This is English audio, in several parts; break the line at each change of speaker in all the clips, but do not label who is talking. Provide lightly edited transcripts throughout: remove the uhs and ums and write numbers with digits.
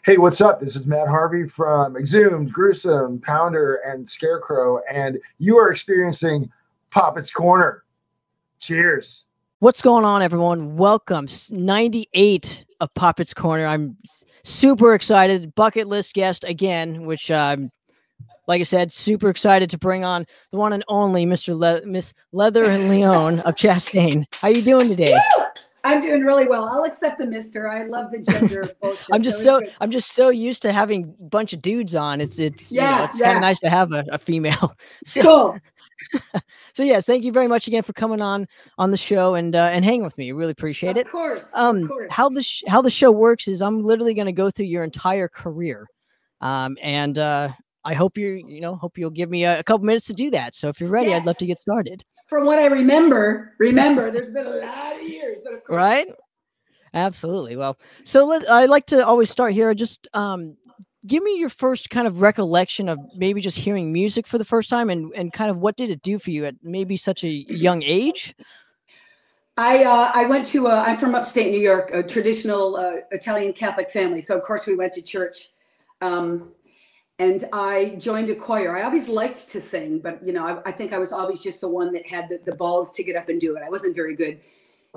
Hey, what's up? This is Matt Harvey from Exhumed, Gruesome, Pounder, and Scarecrow, and you are experiencing Poppet's Corner. Cheers.
What's going on, everyone? Welcome. 98 of Poppet's Corner. I'm super excited. Bucket list guest again, which like I said, super excited to bring on the one and only Miss Leather and Leone of Chastain. How you doing today?
Woo! I'm doing really well. I'll accept the mister. I love the gender bullshit.
I'm just so used to having a bunch of dudes on. It's kind of nice to have a female. So,
cool.
So yes, thank you very much again for coming on the show and hanging with me. Really appreciate it.
Of course.
How the show works is I'm literally going to go through your entire career, and I hope you'll give me a couple minutes to do that. So if you're ready, yes. I'd love to get started.
From what I remember, there's been a lot of years, but of course.
Right? Absolutely. Well, so I like to always start here. Just give me your first kind of recollection of maybe just hearing music for the first time, and kind of what did it do for you at maybe such a young age?
I went to I'm from upstate New York, a traditional Italian Catholic family, so of course we went to church. And I joined a choir. I always liked to sing, but I think I was always just the one that had the balls to get up and do it. I wasn't very good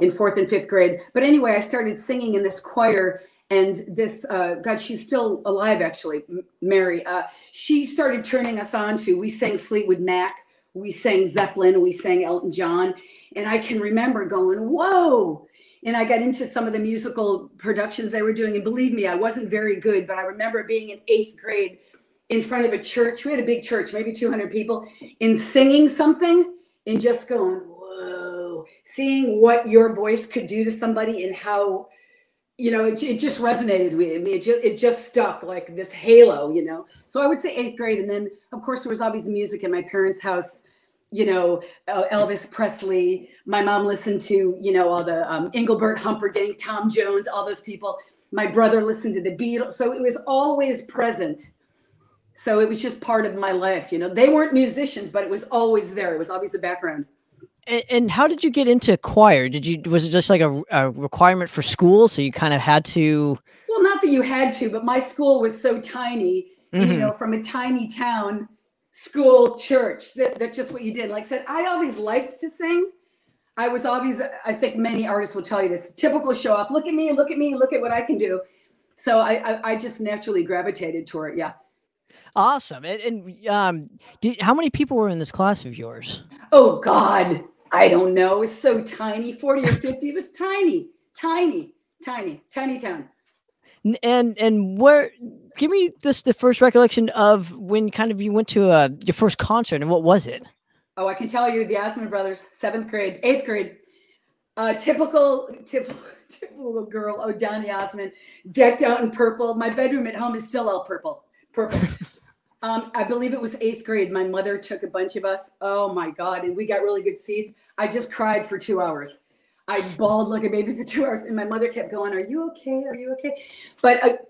in 4th and 5th grade. But anyway, I started singing in this choir, and this, God, she's still alive actually, Mary. She started turning us on to, we sang Fleetwood Mac, we sang Zeppelin, we sang Elton John. And I can remember going, whoa. And I got into some of the musical productions they were doing. And believe me, I wasn't very good, but I remember being in 8th grade in front of a church. We had a big church, maybe 200 people, and singing something and just going, whoa, seeing what your voice could do to somebody and how, it just resonated with me. It just stuck like this halo, So I would say 8th grade. And then, of course, there was always music in my parents' house, Elvis Presley. My mom listened to, all the Engelbert Humperdinck, Tom Jones, all those people. My brother listened to the Beatles. So it was always present. So it was just part of my life. They weren't musicians, but it was always there. It was always the background.
And how did you get into choir? Was it just like a requirement for school? So you kind of had to?
Well, not that you had to, but my school was so tiny, from a tiny town, school, church, that's just what you did. Like I said, I always liked to sing. I was always, I think many artists will tell you this, typical show off. Look at me, look at what I can do. So I just naturally gravitated toward it. Yeah.
Awesome. And how many people were in this class of yours?
Oh God, I don't know. It was so tiny, 40 or 50. It was tiny town.
And where? Give me the first recollection of when kind of you went to your first concert, and what was it?
Oh, I can tell you, the Osmond Brothers, 7th grade, 8th grade. Typical girl. Oh, Donny Osmond, decked out in purple. My bedroom at home is still all purple. I believe it was 8th grade. My mother took a bunch of us. Oh my God. And we got really good seats. I just cried for 2 hours. I bawled like a baby for 2 hours. And my mother kept going, are you okay? Are you okay? But,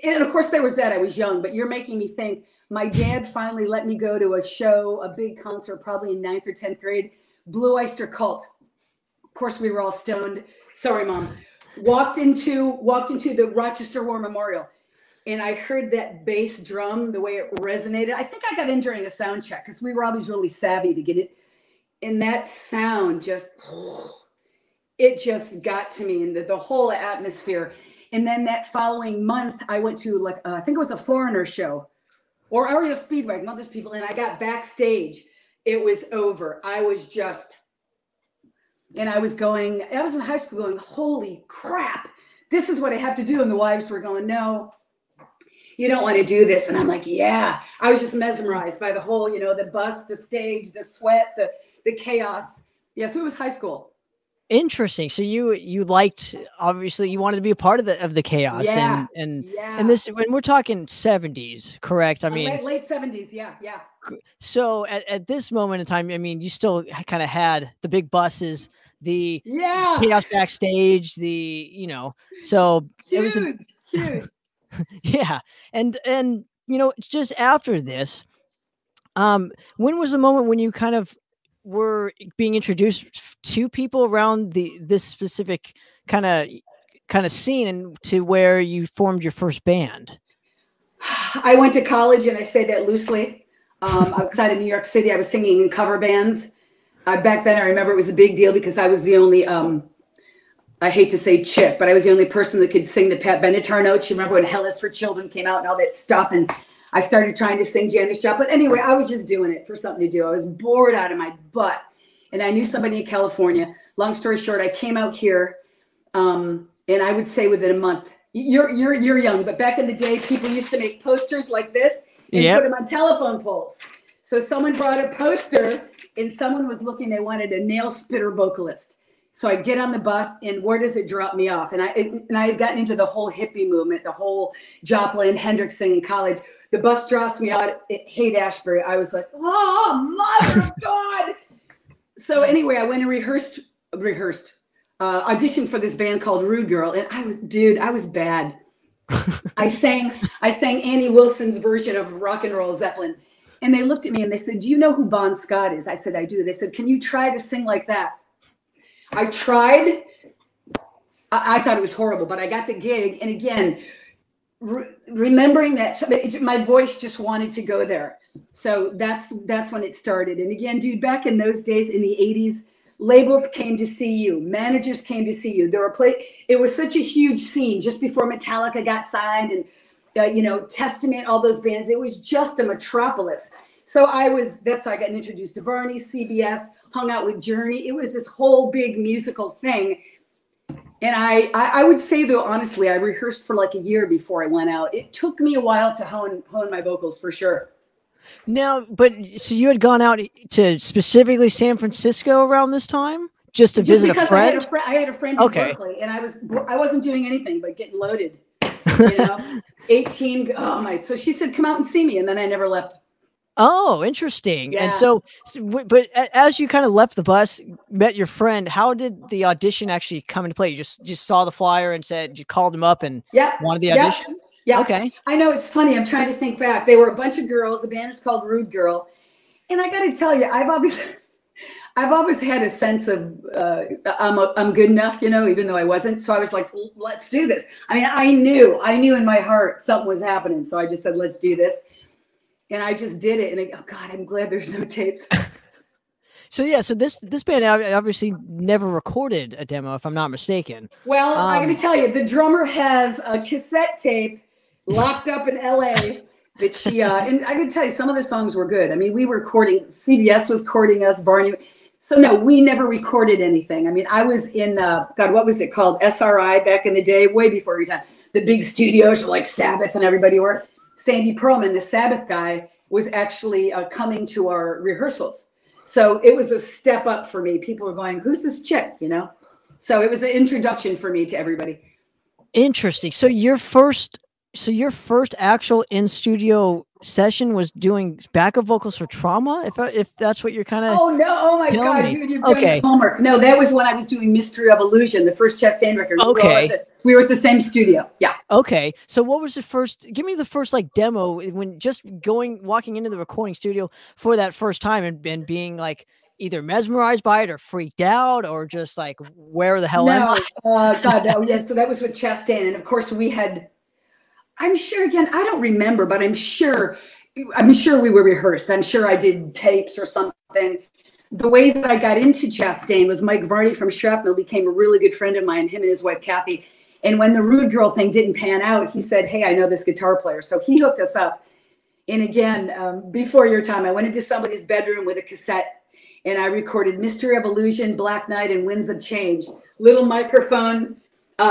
and of course there was that. I was young, but you're making me think. My dad finally let me go to a show, a big concert, probably in 9th or 10th grade, Blue Oyster Cult. Of course we were all stoned. Sorry, Mom. Walked into the Rochester War Memorial. And I heard that bass drum, the way it resonated. I think I got in during a sound check because we were always really savvy to get it. And that sound it just got to me, and the whole atmosphere. And then that following month, I went to I think it was a Foreigner show or REO Speedwagon, all those people. And I got backstage. It was over. I was in high school going, holy crap, this is what I have to do. And the wives were going, no, you don't want to do this. And I'm like, yeah. I was just mesmerized by the whole, the bus, the stage, the sweat, the chaos. Yeah, so it was high school.
Interesting. So you liked, obviously you wanted to be a part of the chaos.
Yeah.
And this, when we're talking 70s, correct? I mean,
late 70s. Yeah.
So at this moment in time, I mean, you still kind of had the big buses, the chaos backstage, so
huge,
it was
huge.
Yeah. And just after this, when was the moment when you kind of were being introduced to people around this specific kind of scene, and to where you formed your first band?
I went to college, and I say that loosely. Outside of New York City, I was singing in cover bands. Back then, I remember it was a big deal because I was the only, I hate to say chick, but I was the only person that could sing the Pat Benatar notes. You remember when Hell is for Children came out and all that stuff, and I started trying to sing Janis Joplin. Anyway, I was just doing it for something to do. I was bored out of my butt, and I knew somebody in California. Long story short, I came out here, and I would say within a month. You're young, but back in the day, people used to make posters like this and put them on telephone poles. So someone brought a poster, and someone was looking. They wanted a nail spitter vocalist. So I get on the bus, and where does it drop me off? And I had gotten into the whole hippie movement, the whole Joplin, Hendrix thing in college. The bus drops me out at Haight-Ashbury. I was like, oh, mother of God. So anyway, I went and auditioned for this band called Rude Girl. And I was bad. I sang Annie Wilson's version of Rock and Roll Zeppelin. And they looked at me and they said, do you know who Bon Scott is? I said, I do. They said, can you try to sing like that? I tried. I thought it was horrible, but I got the gig. And again, remembering that my voice just wanted to go there. So that's when it started. And again, dude, back in those days in the 80s, labels came to see you. Managers came to see you. It was such a huge scene just before Metallica got signed and, Testament, all those bands. It was just a metropolis. So that's how I got introduced to Varney, CBS, hung out with Journey. It was this whole big musical thing. And I would say, though, honestly, I rehearsed for like a year before I went out. It took me a while to hone my vocals for sure.
Now, so you had gone out to specifically San Francisco around this time just to visit a friend?
I had a friend in Berkeley, and I wasn't doing anything but getting loaded. 18. Oh my! So she said, "Come out and see me," and then I never left.
Oh, interesting.
Yeah.
And but as you kind of left the bus, met your friend, how did the audition actually come into play? You just saw the flyer and you called him up and wanted the audition?
Yeah.
Okay.
I know, it's funny. I'm trying to think back. They were a bunch of girls. The band is called Rude Girl. And I got to tell you, I've always had a sense of I'm good enough, even though I wasn't. So I was like, well, let's do this. I mean, I knew in my heart something was happening. So I just said, let's do this. And I just did it. And God, I'm glad there's no tapes.
So this band obviously never recorded a demo, if I'm not mistaken.
Well, I'm going to tell you, the drummer has a cassette tape locked up in LA that she, and I can tell you some of the songs were good. I mean, we were recording, CBS was recording us, Barney. So no, we never recorded anything. I mean, I was in, what was it called? SRI back in the day, way before your time. The big studios were like Sabbath and everybody worked. Sandy Perlman, the Sabbath guy, was actually coming to our rehearsals. So it was a step up for me. People were going, who's this chick, So it was an introduction for me to everybody.
Interesting. So your first actual in-studio session was doing backup vocals for Trauma, if that's what you're kind of.
Oh no! Oh my God, dude, you've done your homework. No, that was when I was doing Mystery of Illusion, the first Chastain record. We were at the same studio. Yeah.
Okay. So what was the first? Give me the first demo when just walking into the recording studio for that first time and being like either mesmerized by it or freaked out or just like, where the hell am I?
God, no. Yeah. So that was with Chastain, and of course we had. I'm sure, again, I don't remember, but I'm sure we were rehearsed. I'm sure I did tapes or something. The way that I got into Chastain was Mike Varney from Shrapnel became a really good friend of mine, him and his wife, Kathy. And when the Rude Girl thing didn't pan out, he said, hey, I know this guitar player. So he hooked us up. And again, before your time, I went into somebody's bedroom with a cassette and I recorded Mystery of Illusion, Black Knight, and Winds of Change. Little microphone.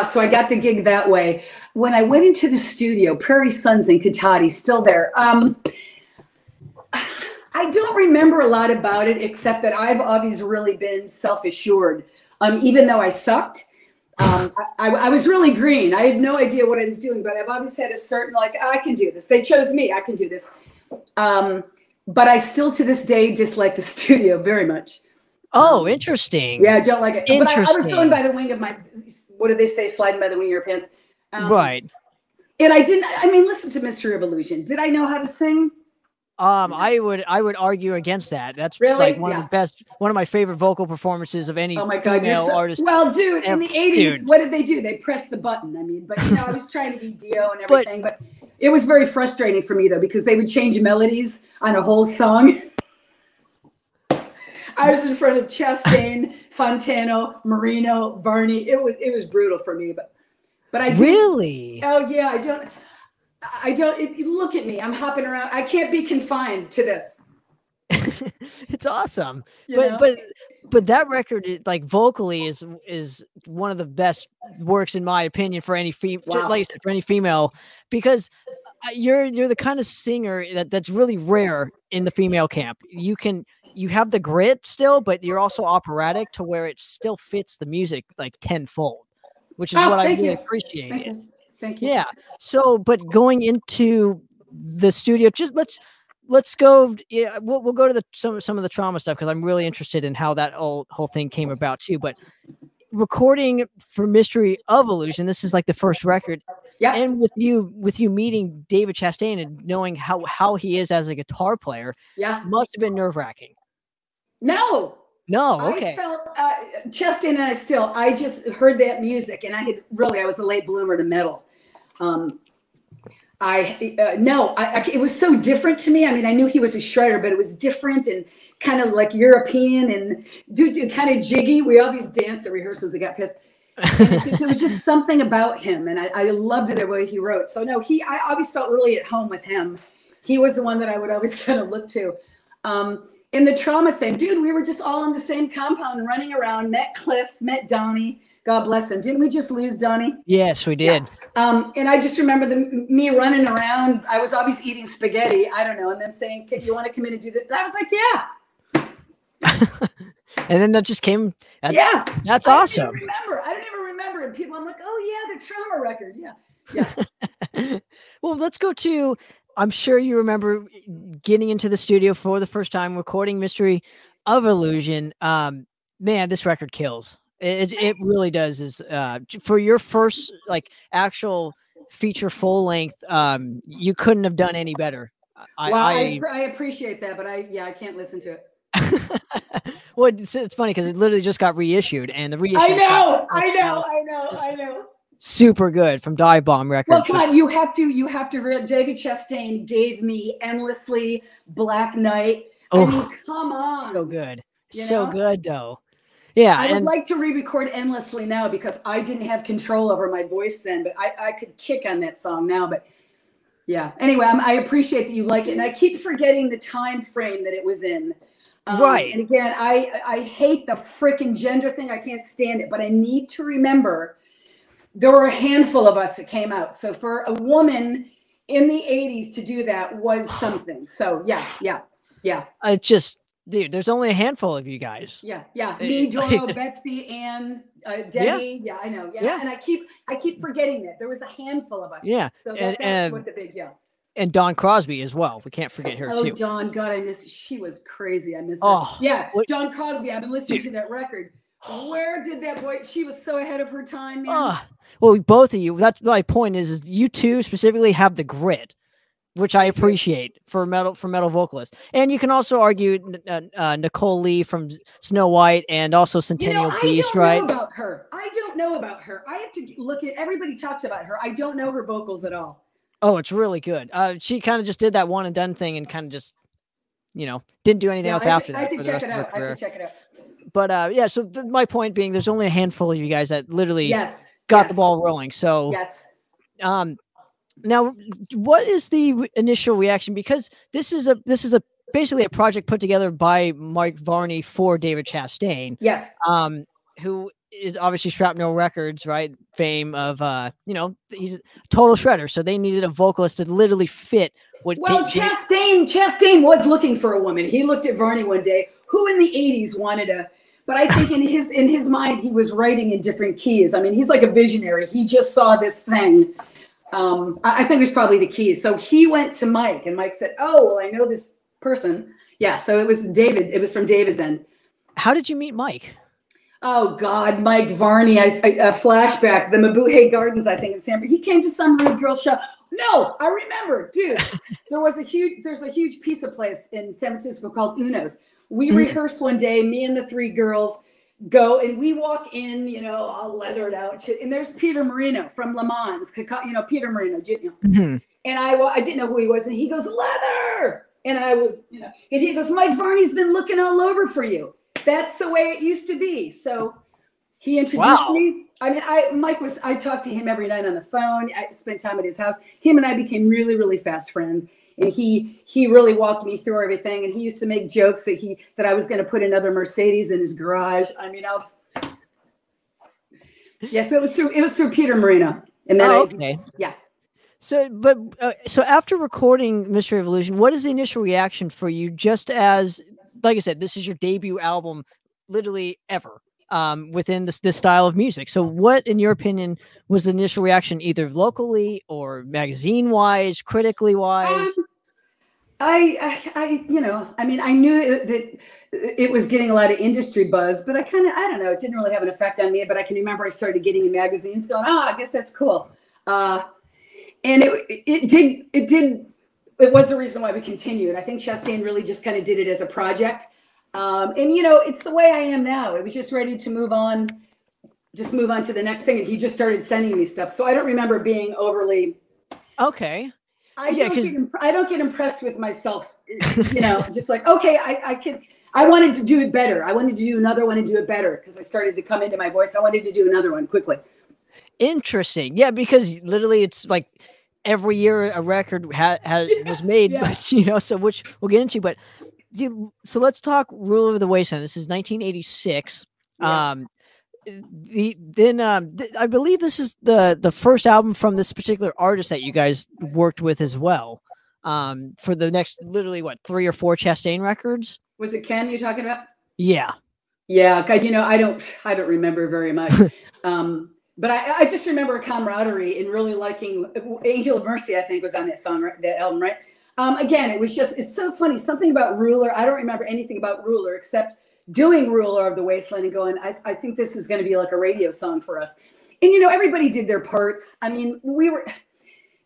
So I got the gig that way. When I went into the studio, Prairie Sons and Cotati, still there. I don't remember a lot about it, except that I've always really been self-assured. Even though I sucked, I was really green. I had no idea what I was doing, but I've always had a certain, I can do this. They chose me. I can do this. But I still, to this day, dislike the studio very much.
Oh, interesting.
Yeah, I don't like it. But I was going by the wing of my, what do they say, sliding by the wing of your pants.
Right.
And listen to Mystery of Illusion. Did I know how to sing?
I would argue against that. That's
really
one of my favorite vocal performances of any female artist.
Well, dude, in the 80s, what did they do? They pressed the button. But I was trying to be Dio and everything, but It was very frustrating for me though, because they would change melodies on a whole song. I was in front of Chastain, Fontano, Marino, Varney. It was brutal for me, but I did,
really.
Oh yeah, I don't. Look at me. I'm hopping around. I can't be confined to this.
It's awesome,
You
but that record, like vocally, is one of the best works in my opinion for any female,
Wow.
like I said, for any female, because you're the kind of singer that's really rare in the female camp. You have the grit still, but you're also operatic to where it still fits the music like tenfold, which is what I really appreciate.
Thank you.
Yeah. So, but going into the studio, just let's go. Yeah, we'll go to some of the trauma stuff because I'm really interested in how that whole thing came about too. But recording for Mystery of Illusion, this is like the first record.
Yeah.
And with you meeting David Chastain and knowing how he is as a guitar player,
yeah,
must have been nerve-wracking.
No.
Okay.
I felt Chastain and I just heard that music, and I was a late bloomer to metal. It was so different to me. I mean, I knew he was a shredder, but it was different and kind of like European and dude kind of jiggy. We always danced at rehearsals. I got pissed. There was just something about him, and I loved the way he wrote. So no, I always felt really at home with him. He was the one that I would always kind of look to. In the trauma thing, dude, we were just all in the same compound running around, met Cliff, met Donnie. God bless him. Didn't we just lose Donnie?
Yes, we did.
Yeah. And I just remember me running around. I was always eating spaghetti. I don't know. And then saying, you want to come in and do that? And I was like, yeah.
And then that just came.
Yeah.
That's awesome.
I don't even remember. And people, I'm like, oh yeah, the trauma record. Yeah. Yeah.
Well, let's go to, I'm sure you remember getting into the studio for the first time, recording Mystery of Illusion. Man, this record kills. It really does. Is for your first like actual feature full length, you couldn't have done any better.
I appreciate that, but I can't listen to it.
Well, it's funny because it literally just got reissued, and the reissue.
I know.
Super good from Dive Bomb Records.
Well, come on, you have to. David Chastain gave me Endlessly, Black Knight. I mean, come on.
So good.
So
good though. Yeah.
I would like to re-record Endlessly now because I didn't have control over my voice then, but I could kick on that song now. But yeah. Anyway, I appreciate that you like it, and I keep forgetting the time frame that it was in.
Right.
And again, I hate the freaking gender thing. I can't stand it, but I need to remember there were a handful of us that came out. So for a woman in the 80s to do that was something. So yeah.
Dude, there's only a handful of you guys.
Yeah. Me, Doro, Betsy, Ann, Debbie. Yeah, I know. Yeah. And I keep forgetting that there was a handful of us.
Yeah.
So that's what the big
And Dawn Crosby as well. We can't forget her too.
Oh, Dawn, God, I miss. She was crazy. I miss her.
Oh,
yeah, Dawn Crosby. I've been listening to that record. Where did that boy? She was so ahead of her time, man.
Well, both of you. That's my point. Is you two specifically have the grit, which I appreciate for metal vocalists. And you can also argue Nicole Lee from Snow White and also Centennial Beast, right?
I don't know about her. I have to look at. Everybody talks about her. I don't know her vocals at all.
Oh, it's really good. She kind of just did that one and done thing and kind of just, didn't do anything else after that.
I have to check it out.
But yeah, so my point being, there's only a handful of you guys that literally got the ball rolling. So
yes.
Now, what is the initial reaction? Because this is basically a project put together by Mike Varney for David Chastain.
Yes.
Who is obviously Shrapnel Records, right? Fame of, he's a total shredder. So they needed a vocalist to literally fit what.
Well, Chastain was looking for a woman. He looked at Varney one day, who in the 80s wanted a, but I think in his mind, he was writing in different keys. I mean, he's like a visionary. He just saw this thing. I think it was probably the keys. So he went to Mike, and Mike said, oh, well, I know this person. Yeah. So it was David. It was from David's end.
How did you meet Mike?
Oh God, Mike Varney, a flashback, the Mabuhay Gardens, I think in San Francisco. He came to some rude girl show. No, I remember, dude, there's a huge pizza place in San Francisco called Uno's. We rehearsed one day, me and the three girls go, and we walk in, all leathered out, shit. And there's Peter Marino from Le Mans, Peter Marino, And I didn't know who he was. And he goes, Leather. And I was, and he goes, Mike Varney's been looking all over for you. That's the way it used to be. So he introduced me. I mean, I talked to him every night on the phone. I spent time at his house. Him and I became really, really fast friends. And he really walked me through everything. And he used to make jokes that I was going to put another Mercedes in his garage. I mean, so it was through Peter Marino. And then
okay.
Yeah.
So, so after recording Mystery of Illusion, what is the initial reaction for you? Just as, like I said, this is your debut album, literally ever, within this style of music. So, what, in your opinion, was the initial reaction, either locally or magazine wise, critically wise?
I knew that it was getting a lot of industry buzz, but I don't know, it didn't really have an effect on me. But I can remember I started getting in magazines, going, I guess that's cool. And it was the reason why we continued. I think Chastain really just kind of did it as a project. And it's the way I am now. It was just ready to move on to the next thing. And he just started sending me stuff. So I don't remember being overly.
Okay.
I don't get impressed with myself, just like, okay, I wanted to do it better. I wanted to do another one and do it better because I started to come into my voice. I wanted to do another one quickly.
Interesting. Yeah, because literally it's like every year a record was made, but so which we'll get into. But so let's talk Rule Over the Wasteland. This is 1986. Yeah. I believe this is the first album from this particular artist that you guys worked with as well. For the next literally 3 or 4 Chastain records. Was it Ken you're talking about? Yeah.
Yeah, I don't remember very much. But I just remember a camaraderie and really liking Angel of Mercy, I think was on that song, right? That album, right? Again, it's so funny. Something about Ruler. I don't remember anything about Ruler except doing Ruler of the Wasteland and going, I think this is going to be like a radio song for us. And, everybody did their parts. I mean,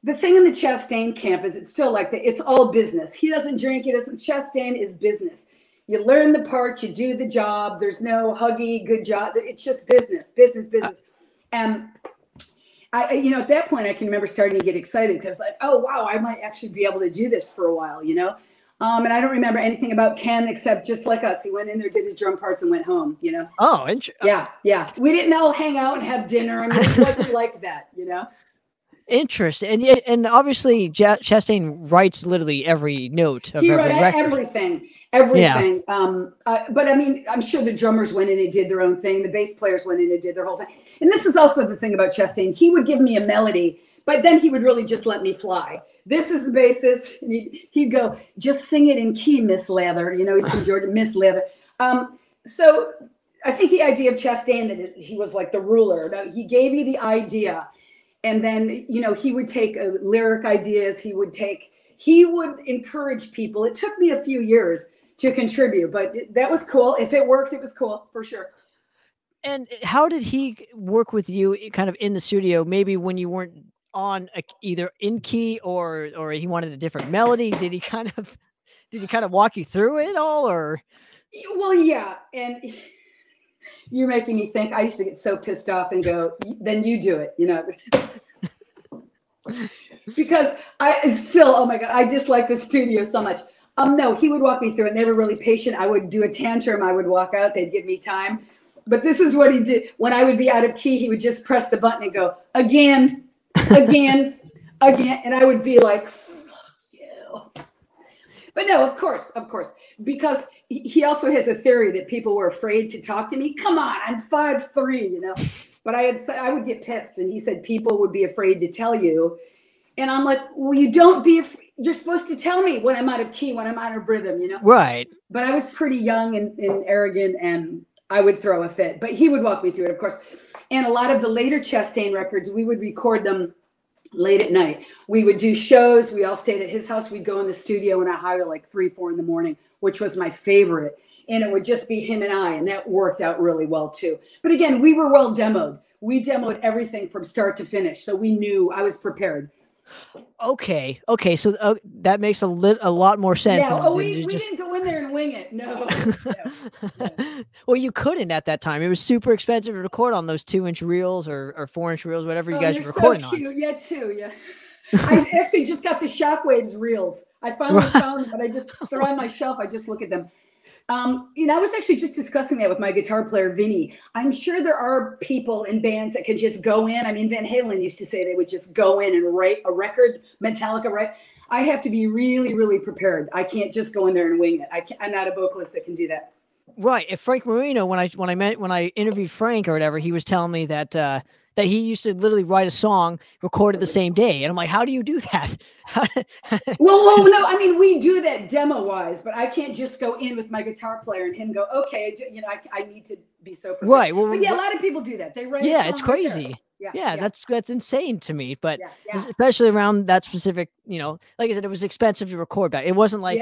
the thing in the Chastain camp is it's still like that. It's all business. He doesn't drink. Chastain is business. You learn the parts, you do the job. There's no huggy, good job. It's just business. And at that point, I can remember starting to get excited because like, oh, wow, I might actually be able to do this for a while, And I don't remember anything about Ken except just like us. He went in there, did his drum parts and went home,
Oh,
yeah. We didn't all hang out and have dinner. I mean, it wasn't like that,
Interesting. And obviously Chastain writes literally every note of every record.
Everything.
Yeah.
But I mean, I'm sure the drummers went in and did their own thing. The bass players went in and did their whole thing. And this is also the thing about Chastain. He would give me a melody, but then he would really just let me fly. This is the bassist. And he'd go, just sing it in key, Miss Leather. He's from Georgia, Miss Leather. So I think the idea of Chastain that he was like the ruler. He gave you the idea. And then, he would take lyric ideas. He would encourage people. It took me a few years to contribute, but that was cool. If it worked, it was cool for sure.
And how did he work with you kind of in the studio? Maybe when you weren't on either in key or he wanted a different melody. Did he kind of walk you through it all or?
Well, yeah. And you're making me think. I used to get so pissed off and go, then you do it, because oh my God, I dislike the studio so much. No, he would walk me through it. They were really patient. I would do a tantrum. I would walk out. They'd give me time. But this is what he did. When I would be out of key, he would just press the button and go, again. And I would be like, fuck you. But no, of course. Because he also has a theory that people were afraid to talk to me. Come on, I'm 5'3", But I would get pissed. And he said people would be afraid to tell you. And I'm like, well, you don't be afraid. You're supposed to tell me when I'm out of key, when I'm out of rhythm,
Right.
But I was pretty young and arrogant, and I would throw a fit. But he would walk me through it, of course. And a lot of the later Chastain records, we would record them late at night. We would do shows. We all stayed at his house. We'd go in the studio and I hire like 3, 4 in the morning, which was my favorite. And it would just be him and I, and that worked out really well too. But again, we were well demoed. We demoed everything from start to finish. So we knew I was prepared.
Okay. So that makes a lot more sense.
Yeah. We didn't go in there and wing it. No.
Well, you couldn't at that time. It was super expensive to record on those 2-inch reels or 4-inch reels, whatever you guys were recording
so cute.
on.
Yeah, too. Yeah. I actually just got the Shockwaves reels. I finally found them, but I just, they're on my shelf. I just look at them. You know, I was actually just discussing that with my guitar player, Vinny. I'm sure there are people in bands that can just go in. I mean, Van Halen used to say they would just go in and write a record, Metallica, right? I have to be really, really prepared. I can't just go in there and wing it. I'm not a vocalist that can do that.
Right. If Frank Marino, when I interviewed Frank or whatever, he was telling me that that he used to literally write a song, record it the same day, and I'm like, how do you do that?
well, no, I mean, we do that demo wise, but I can't just go in with my guitar player and him go, okay, you know, I need to be so prepared.
Right. Well,
but yeah, a lot of people do that. They write.
Yeah, it's crazy.
Right
yeah, that's insane to me. But
yeah.
especially around that specific, you know, like I said, it was expensive to record back. It wasn't like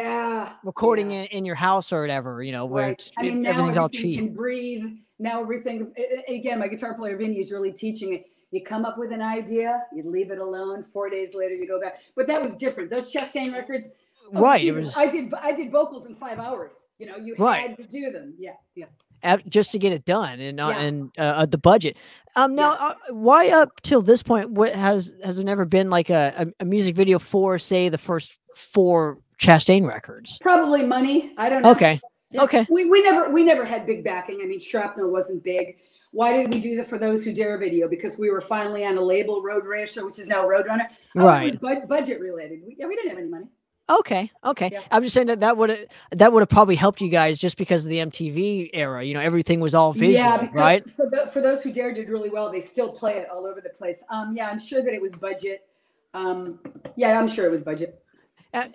recording in your house or whatever, you know, where
I mean, now
everything's all
everything
cheap.
can breathe. Now everything, again, my guitar player Vinny is really teaching it. You come up with an idea, you leave it alone. 4 days later, you go back. But that was different. Those Chastain records,
right?
Jesus, I did vocals in 5 hours. You know, you had to do them. Yeah.
Just to get it done and the budget. Now, why up till this point? What has there never been like a music video for, say, the first 4 Chastain records?
Probably money. I don't know.
Okay.
Yeah.
Okay.
We never had big backing. I mean, Shrapnel wasn't big. Why did we do the For Those Who Dare video? Because we were finally on a label, Road Racer, which is now Roadrunner.
Right.
It was budget related. We didn't have any money.
Okay. Yeah. I'm just saying that would have probably helped you guys just because of the MTV era. You know, everything was all visual, right?
For Those Who Dare did really well. They still play it all over the place. Yeah, I'm sure that it was budget. Yeah, I'm sure it was budget.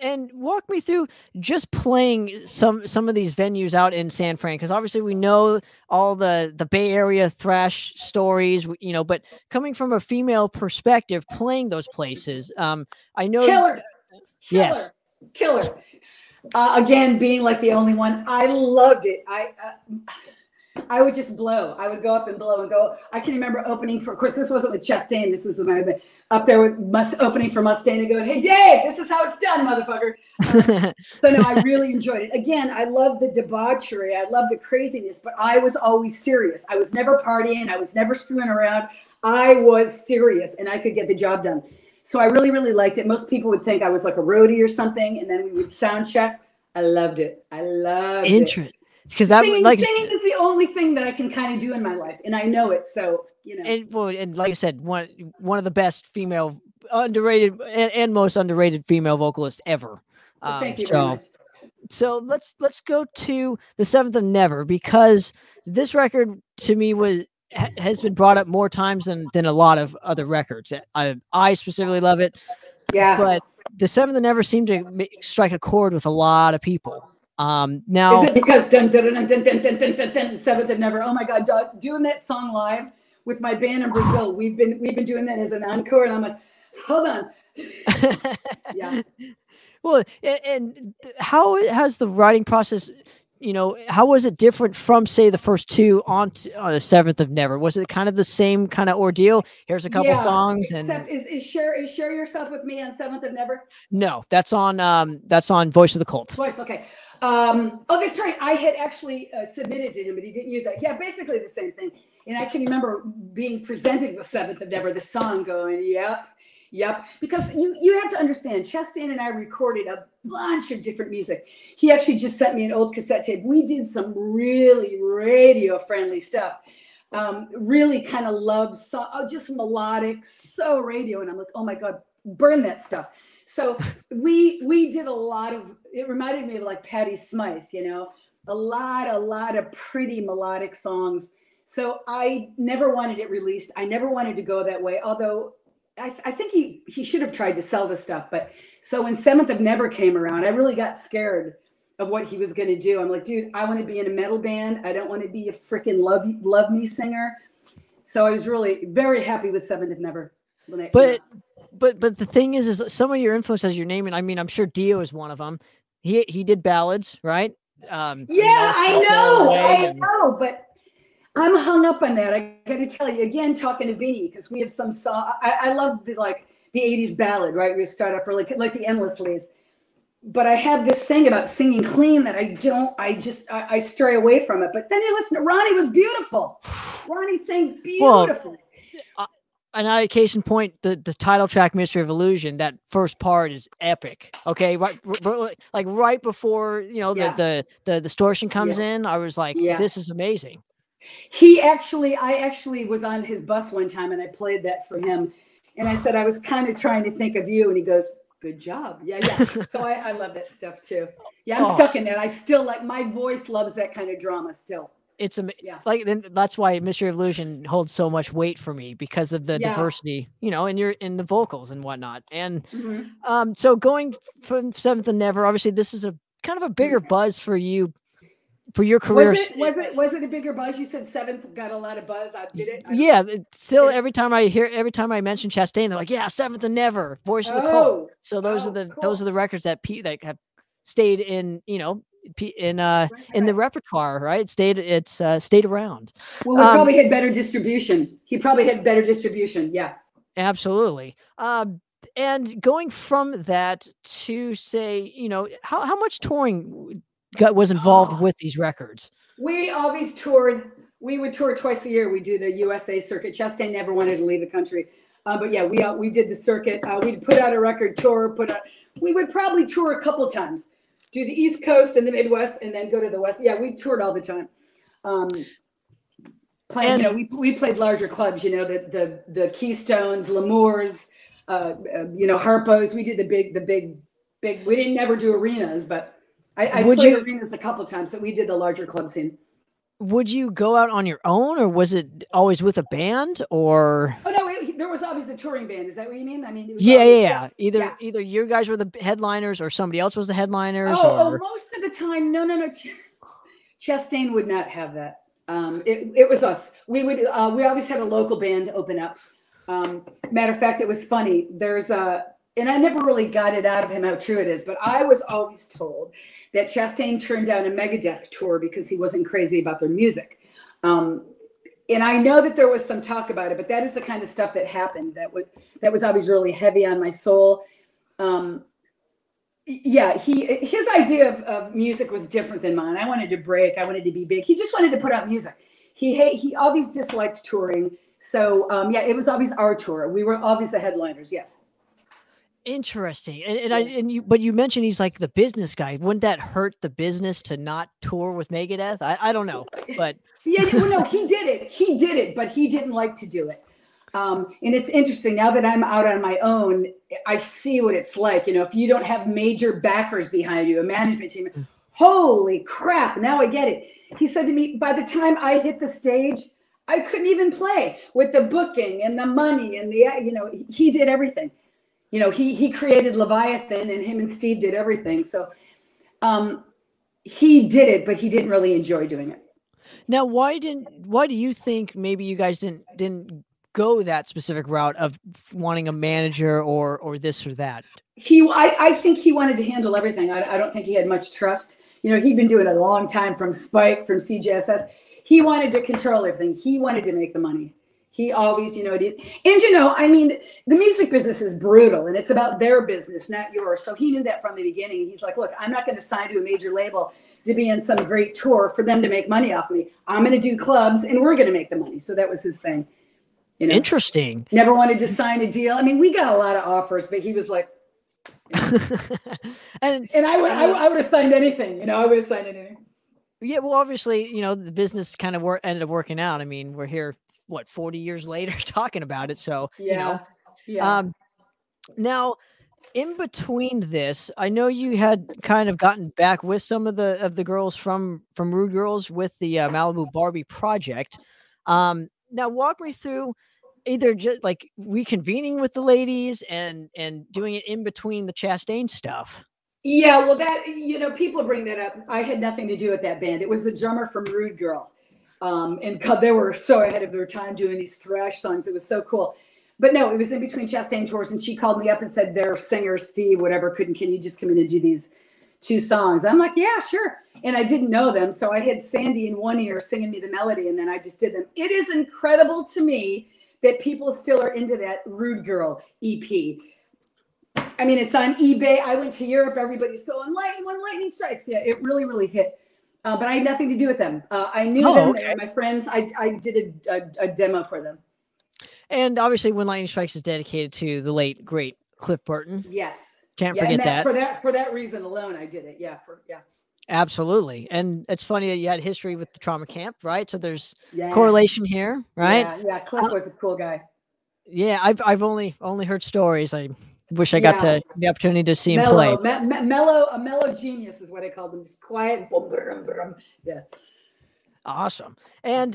And walk me through just playing some of these venues out in San Fran, because obviously we know all the Bay Area thrash stories, you know, but coming from a female perspective, playing those places, I know.
Killer.
Yes.
Killer. Again, being like the only one, I loved it. I would just blow. I would go up and blow and go. I can remember opening for, of course, this wasn't with Chastain. This was with my up there with opening for Mustaine and going, hey, Dave, this is how it's done, motherfucker. So no, I really enjoyed it. Again, I love the debauchery. I love the craziness, but I was always serious. I was never partying. I was never screwing around. I was serious and I could get the job done. So I really, really liked it. Most people would think I was like a roadie or something, and then we would sound check. I loved it. I loved it.
Interesting. Because that
singing is the only thing that I can kind of do in my life, and I know it. So you know,
and like I said, one of the best female underrated and most underrated female vocalists ever.
Well, thank you very much.
So let's go to the 7th of Never, because this record to me has been brought up more times than a lot of other records. I specifically love it.
Yeah,
but the 7th of Never seemed to strike a chord with a lot of people. Now,
is it because dun, dun, dun, dun, dun, dun, dun, dun, dun, 7th of Never? Oh my God, doing that song live with my band in Brazil. We've been doing that as an encore, and I'm like, hold on. Yeah.
Well, and how has the writing process? You know, how was it different from, say, the first 2 on the 7th of Never? Was it kind of the same kind of ordeal? Here's a couple songs, and
is share yourself with me on 7th of Never?
No, that's on Voice of the Cult.
Voice, okay. Oh, that's right. I had actually submitted to him, but he didn't use that. Yeah, basically the same thing. And I can remember being presented with 7th of Never, the song, going, yep. Because you have to understand, Chastain and I recorded a bunch of different music. He actually just sent me an old cassette tape. We did some really radio-friendly stuff. Really kind of love, just melodic, so radio. And I'm like, oh my God, burn that stuff. So we did a lot of, it reminded me of like Patti Smythe, you know, a lot of pretty melodic songs. So I never wanted it released. I never wanted to go that way, although I think he should have tried to sell the stuff. But so when 7th of Never came around, I really got scared of what he was going to do. I'm like, dude, I want to be in a metal band. I don't want to be a freaking love me singer. So I was really very happy with 7th of Never.
But the thing is some of your influences you're naming. I mean, I'm sure Dio is one of them. He did ballads, right?
I know, but I'm hung up on that. I got to tell you again, talking to Vinny, because we have some song. I love the 80s ballad, right? We start off like the Endlesslies. But I have this thing about singing clean that I stray away from it. But then you listen to Ronnie was beautiful. Ronnie sang beautiful.
Well, And I, case in point, the title track "Mystery of Illusion," that first part is epic. Okay, like right before the distortion comes in, I was like, this is amazing.
I actually was on his bus one time and I played that for him, and I said I was kind of trying to think of you, and he goes, "Good job." Yeah. So I love that stuff too. Yeah, I'm stuck in that. I still like, my voice loves that kind of drama still.
It's like, then that's why Mystery of Illusion holds so much weight for me, because of the diversity, in the vocals and whatnot. And so going from Seventh and Never, obviously this is a kind of a bigger buzz for you, for your career.
Was it a bigger buzz? You said Seventh got a lot of buzz. Did it?
Yeah, still every time I mention Chastain, they're like, yeah, Seventh and Never, Voice of the Cold. So those are the records that have stayed in, in the repertoire, right? It's stayed around.
Well, we probably had better distribution. He probably had better distribution. Yeah,
absolutely. And going from that to say, how much touring was involved with these records?
We always toured. We would tour twice a year. We do the USA circuit. Chastain never wanted to leave the country, but yeah, we did the circuit. We'd put out a record tour. We would probably tour a couple times. Do the East Coast and the Midwest, and then go to the West. Yeah, we toured all the time. We played larger clubs. The Keystones, L'Amours, Harpo's. We did the big. We didn't never do arenas, but I played arenas a couple times. So we did the larger club scene.
Would you go out on your own, or was it always with a band? Or
no, there was always a touring band. Is that what you mean? I mean, it was
Either you guys were the headliners, or somebody else was the headliners.
Most of the time, no. Chastain would not have that. It was us. We always had a local band open up. Matter of fact, it was funny. And I never really got it out of him how true it is, but I was always told that Chastain turned down a Megadeth tour because he wasn't crazy about their music. And I know that there was some talk about it, but that is the kind of stuff that happened. That was always really heavy on my soul. His idea of music was different than mine. I wanted to break. I wanted to be big. He just wanted to put out music. He always disliked touring. So it was always our tour. We were always the headliners. Yes.
Interesting. But you mentioned he's like the business guy. Wouldn't that hurt the business to not tour with Megadeth? I don't know, but
no, he did it, but he didn't like to do it. And it's interesting now that I'm out on my own, I see what it's like. If you don't have major backers behind you, a management team, holy crap. Now I get it. He said to me, by the time I hit the stage, I couldn't even play with the booking and the money and he did everything. He created Leviathan, and him and Steve did everything. So he did it, but he didn't really enjoy doing it.
Now, why do you think maybe you guys didn't go that specific route of wanting a manager or this or that?
I think he wanted to handle everything. I don't think he had much trust. He'd been doing it a long time, from Spike, from CJSS. He wanted to control everything. He wanted to make the money. He always, did. And, the music business is brutal, and it's about their business, not yours. So he knew that from the beginning. He's like, look, I'm not going to sign to a major label to be in some great tour for them to make money off me. I'm going to do clubs, and we're going to make the money. So that was his thing.
Interesting.
Never wanted to sign a deal. We got a lot of offers, but he was like, and I would have signed anything. I would have signed anything.
Yeah, well, obviously, the business kind of ended up working out. We're here, 40 years later talking about it. So, now in between this, I know you had kind of gotten back with some of the girls from Rude Girls with the Malibu Barbie project. Now walk me through either just like reconvening with the ladies and doing it in between the Chastain stuff.
Yeah, well, that, people bring that up. I had nothing to do with that band. It was the drummer from Rude Girl. And God, they were so ahead of their time doing these thrash songs. It was so cool. But no, it was in between Chastain tours, and she called me up and said their singer, Steve, whatever, can you just come in and do these 2 songs? I'm like, yeah, sure. And I didn't know them. So I had Sandy in one ear singing me the melody, and then I just did them. It is incredible to me that people still are into that Rude Girl EP. It's on eBay. I went to Europe. Everybody's going, when lightning strikes. Yeah, it really, really hit. But I had nothing to do with them. I knew them. Okay. They were my friends. I did a demo for them.
And obviously, When Lightning Strikes is dedicated to the late great Cliff Burton.
Yes.
Can't
Yeah,
forget
and
that.
For that reason alone, I did it. Yeah.
Absolutely. And it's funny that you had history with the trauma camp, right? So there's
Yeah.
correlation here, right?
Yeah. Cliff was a cool guy.
Yeah, I've only heard stories. I wish I got the opportunity to see him play.
A mellow genius is what I called him. Just quiet. Boom, boom, boom. Yeah.
Awesome. And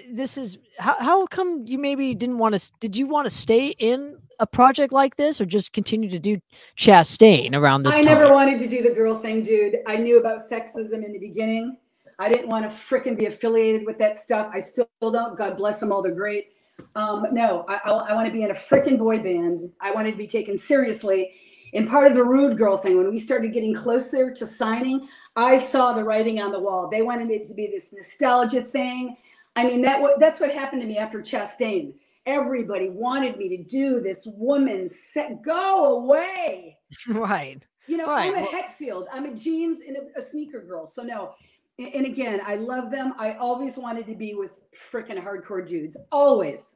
this is how come you maybe did you want to stay in a project like this or just continue to do Chastain around this time?
I never wanted to do the girl thing, dude. I knew about sexism in the beginning. I didn't want to fricking be affiliated with that stuff. I still don't. God bless them all. They're great. No, I want to be in a frickin' boy band. I wanted to be taken seriously. And part of the Rude Girl thing, when we started getting closer to signing, I saw the writing on the wall. They wanted it to be this nostalgia thing. I mean, that's what happened to me after Chastain. Everybody wanted me to do this woman set. Go away.
Right.
I'm a Hetfield. I'm a jeans and a sneaker girl. So no. And again, I love them. I always wanted to be with freaking hardcore dudes. Always.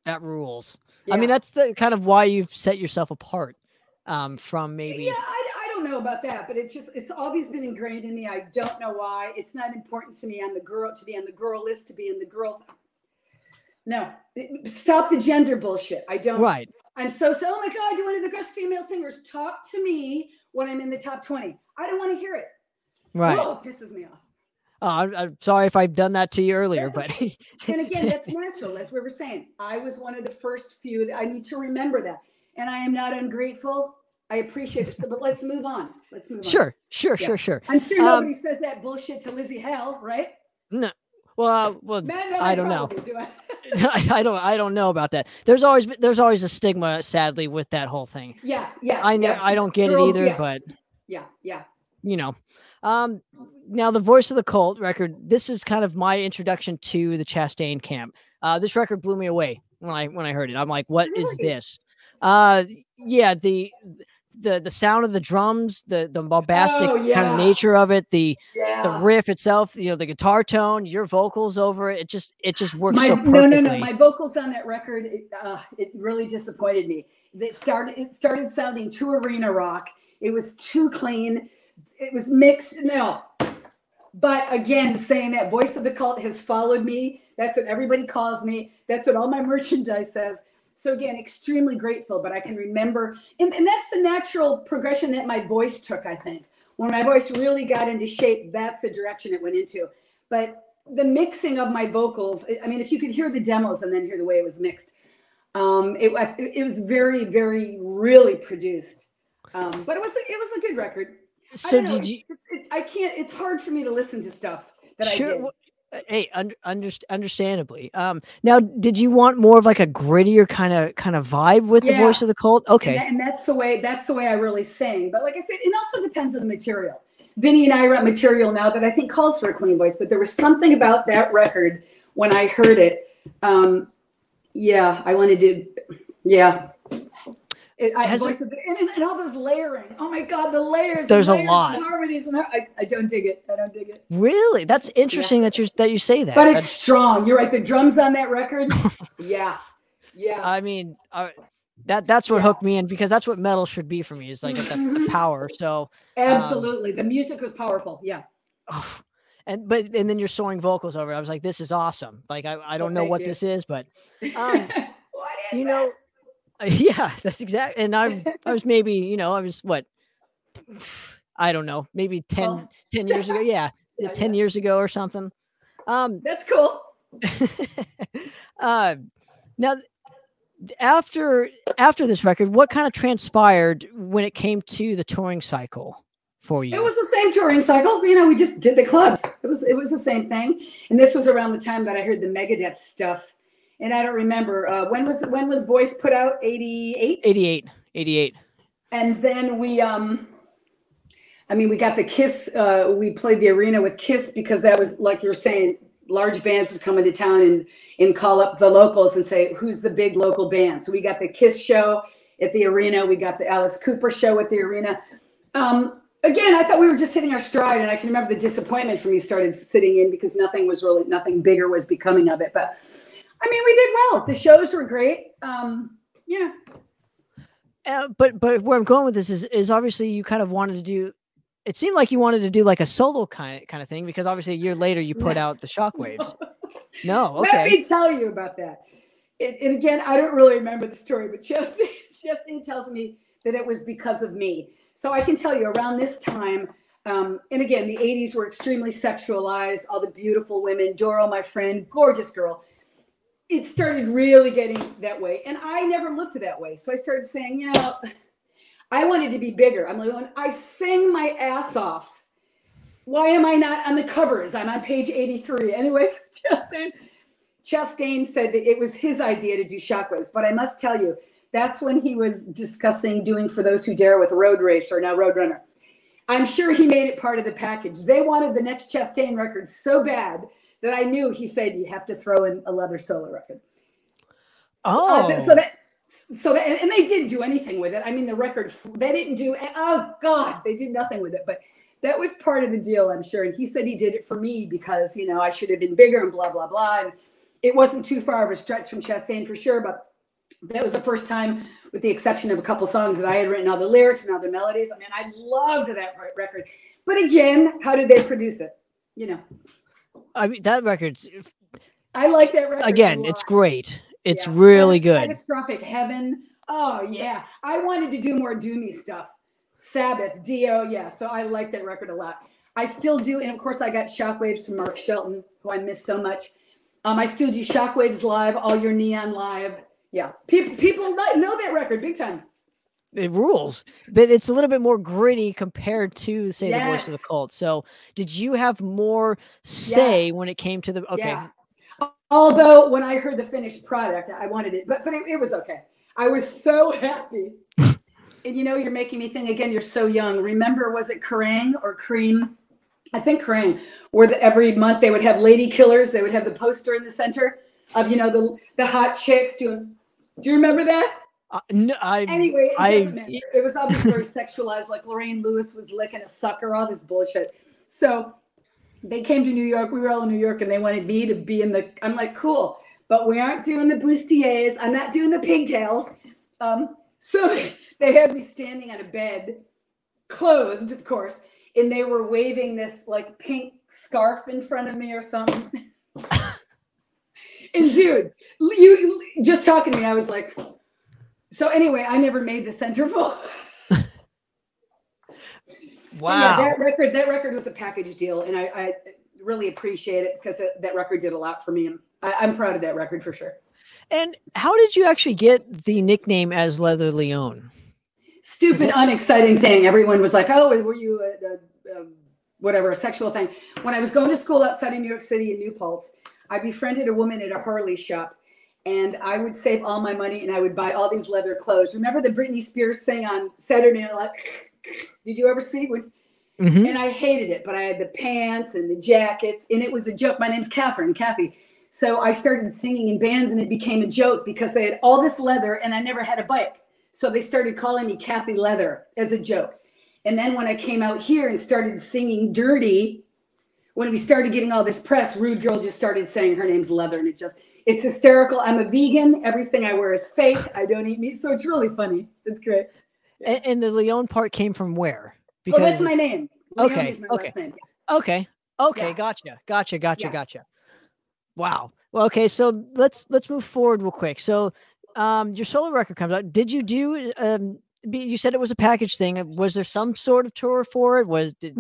That rules.
Yeah.
I mean, that's the kind of why you've set yourself apart from maybe.
Yeah, I don't know about that, but it's always been ingrained in me. I don't know why. It's not important to me. I'm the girl to be on the girl list, to be in the girl. No, stop the gender bullshit. I don't.
Right.
I'm so, oh my God, you're one of the best female singers. Talk to me when I'm in the top 20. I don't want to hear it.
Right.
Oh, it pisses me off.
Oh, I'm sorry if I've done that to you earlier, but.
And again, that's natural. As we were saying, I was one of the first few that I need to remember that. And I am not ungrateful. I appreciate it. So, but let's move on.
Sure.
I'm sure nobody says that bullshit to Lizzie Hell, right?
No. Well,
Man,
I don't know.
Do
I don't know about that. There's always a stigma, sadly, with that whole thing.
Yes.
I don't get it either, but
yeah.
Now the Voice of the Cult record. This is kind of my introduction to the Chastain camp. This record blew me away when I heard it. I'm like, what is this? Yeah, the sound of the drums, the bombastic kind of nature of it, the riff itself, the guitar tone, your vocals over it, it just works so perfectly.
No. My vocals on that record, it really disappointed me. It started sounding too arena rock. It was too clean. It was mixed. No. But again, saying that Voice of the Cult has followed me. That's what everybody calls me. That's what all my merchandise says. So again, extremely grateful, but I can remember, and that's the natural progression that my voice took, I think. When my voice really got into shape, that's the direction it went into. But the mixing of my vocals, I mean, if you could hear the demos and then hear the way it was mixed, it was very, very, really produced. But it was a good record.
So
it's hard for me to listen to stuff that I did.
Hey, understandably. Now, did you want more of like a grittier kind of vibe with the Voice of the Cult? Okay,
and that's the way I really sing. But like I said, it also depends on the material. Vinny and I write material now that I think calls for a clean voice, but there was something about that record when I heard it. I wanted to. And all those layering. Oh my God, the layers.
There's
a
lot.
Harmonies and I don't dig it.
Really? That's interesting that you say that.
But it's strong. You're right. The drums on that record. Yeah.
I mean, that's what hooked me in, because that's what metal should be for me, is like the power. So
absolutely, the music was powerful. Yeah.
Oh, and then you're soaring vocals over it. I was like, this is awesome. Like I don't know what this is, but
what is this?
Yeah, that's exactly. And I was maybe, I was what, I don't know, maybe 10 years ago. Yeah. 10 years ago or something.
That's cool.
Now after this record, what kind of transpired when it came to the touring cycle for you?
It was the same touring cycle. We just did the clubs. It was the same thing. And this was around the time that I heard the Megadeth stuff. And I don't remember when was Voice put out? 88?
88.
And then we got the Kiss. We played the arena with Kiss because that was, like you were saying, large bands would come into town and call up the locals and say, who's the big local band? So we got the Kiss show at the arena. We got the Alice Cooper show at the arena. Again, I thought we were just hitting our stride, and I can remember the disappointment for me started sitting in because nothing bigger was becoming of it. But I mean, we did well. The shows were great. Yeah.
But where I'm going with this is obviously you kind of wanted to do. It seemed like you wanted to do like a solo kind of thing, because obviously a year later you put out the Shockwaves. No, okay.
Let me tell you about that. And again, I don't really remember the story, but Chastain tells me that it was because of me. So I can tell you around this time, and again, the 80s were extremely sexualized. All the beautiful women, Doro, my friend, gorgeous girl. It started really getting that way. And I never looked at that way. So I started saying, you know, I wanted to be bigger. I'm like, I sang my ass off. Why am I not on the covers? I'm on page 83. Anyways, Chastain said that it was his idea to do Shockwaves. But I must tell you, that's when he was discussing doing For Those Who Dare with Road Racer, now Roadrunner. I'm sure he made it part of the package. They wanted the next Chastain record so bad that I knew he said, you have to throw in a leather solo record.
Oh.
So that, and they didn't do anything with it. I mean, the record, they didn't do, oh God, they did nothing with it. But that was part of the deal, I'm sure. And he said he did it for me because, you know, I should have been bigger and blah, blah, blah. And it wasn't too far of a stretch from Chastain for sure. But that was the first time, with the exception of a couple songs, that I had written all the lyrics and all the melodies. I mean, I loved that record. But again, how did they produce it? You know.
I mean, that record's...
I like that record.
Again, it's great. It's really good.
Catastrophic Heaven. Oh, yeah. I wanted to do more doomy stuff. Sabbath, Dio. Yeah. So I like that record a lot. I still do. And of course, I got Shockwaves from Mark Shelton, who I miss so much. I still do Shockwaves live, All Your Neon live. Yeah. People know that record big time.
It rules, but it's a little bit more gritty compared to, say, the Voice of the Cult. So did you have more say when it came to the, okay.
Yeah. Although when I heard the finished product, I wanted it, but it was okay. I was so happy. And you know, you're making me think again, you're so young. Remember, was it Kerrang or Cream? I think Kerrang, where every month they would have Lady Killers. They would have the poster in the center of, you know, the hot chicks doing, do you remember that?
No,
anyway, it doesn't matter. It was obviously very sexualized, like Lorraine Lewis was licking a sucker, all this bullshit. So they came to New York. We were all in New York, and they wanted me to be in the. I'm like, cool, but we aren't doing the bustiers. I'm not doing the pigtails. So they had me standing on a bed, clothed, of course, and they were waving this like pink scarf in front of me or something. And dude, you just talking to me, I was like. So anyway, I never made the centerfold.
Wow.
Yeah, that record was a package deal, and I really appreciate it because that record did a lot for me. And I'm proud of that record for sure.
And how did you actually get the nickname as Leather Leone?
Stupid, unexciting thing. Everyone was like, "Oh, were you whatever, a sexual thing?" When I was going to school outside of New York City in New Paltz, I befriended a woman at a Harley shop. And I would save all my money and I would buy all these leather clothes. Remember the Britney Spears thing on Saturday Night Live? Did you ever see it? And I hated it, but I had the pants and the jackets, and it was a joke. My name's Kathy. So I started singing in bands, and it became a joke because they had all this leather, and I never had a bike. So they started calling me Kathy Leather as a joke. And then when I came out here and started singing Dirty, when we started getting all this press, Rude Girl just started saying her name's Leather, and it's hysterical. I'm a vegan. Everything I wear is fake. I don't eat meat. So it's really funny. It's great.
Yeah. And the Leone part came from where? Because
that's my name. Leone
okay.
is my last name.
Okay. Yeah. Gotcha. Wow. Well, okay. So let's move forward real quick. So your solo record comes out. Did you do, you said it was a package thing. Was there some sort of tour for it?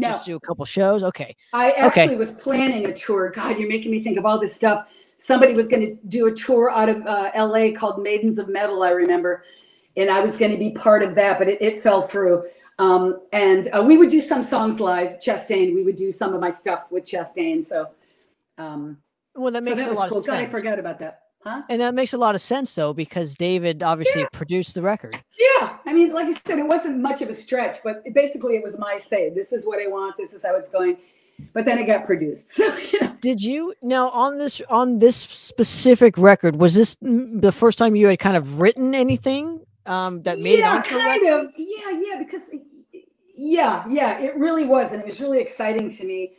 Just do a couple shows? Okay.
I actually was planning a tour. God, you're making me think of all this stuff. Somebody was going to do a tour out of LA called Maidens of Metal, I remember. And I was going to be part of that, but it fell through. And we would do some songs live, Chastain. We would do some of my stuff with Chastain. So,
well, that makes a lot of sense.
God, I forgot about that. Huh?
And that makes a lot of sense, though, because David obviously produced the record.
Yeah. I mean, like I said, it wasn't much of a stretch, but basically it was my say. This is what I want. This is how it's going. But then it got produced. So,
Did you now on this specific record? Was this the first time you had kind of written anything that made it onto the record?
Yeah, because it really was, and it was really exciting to me.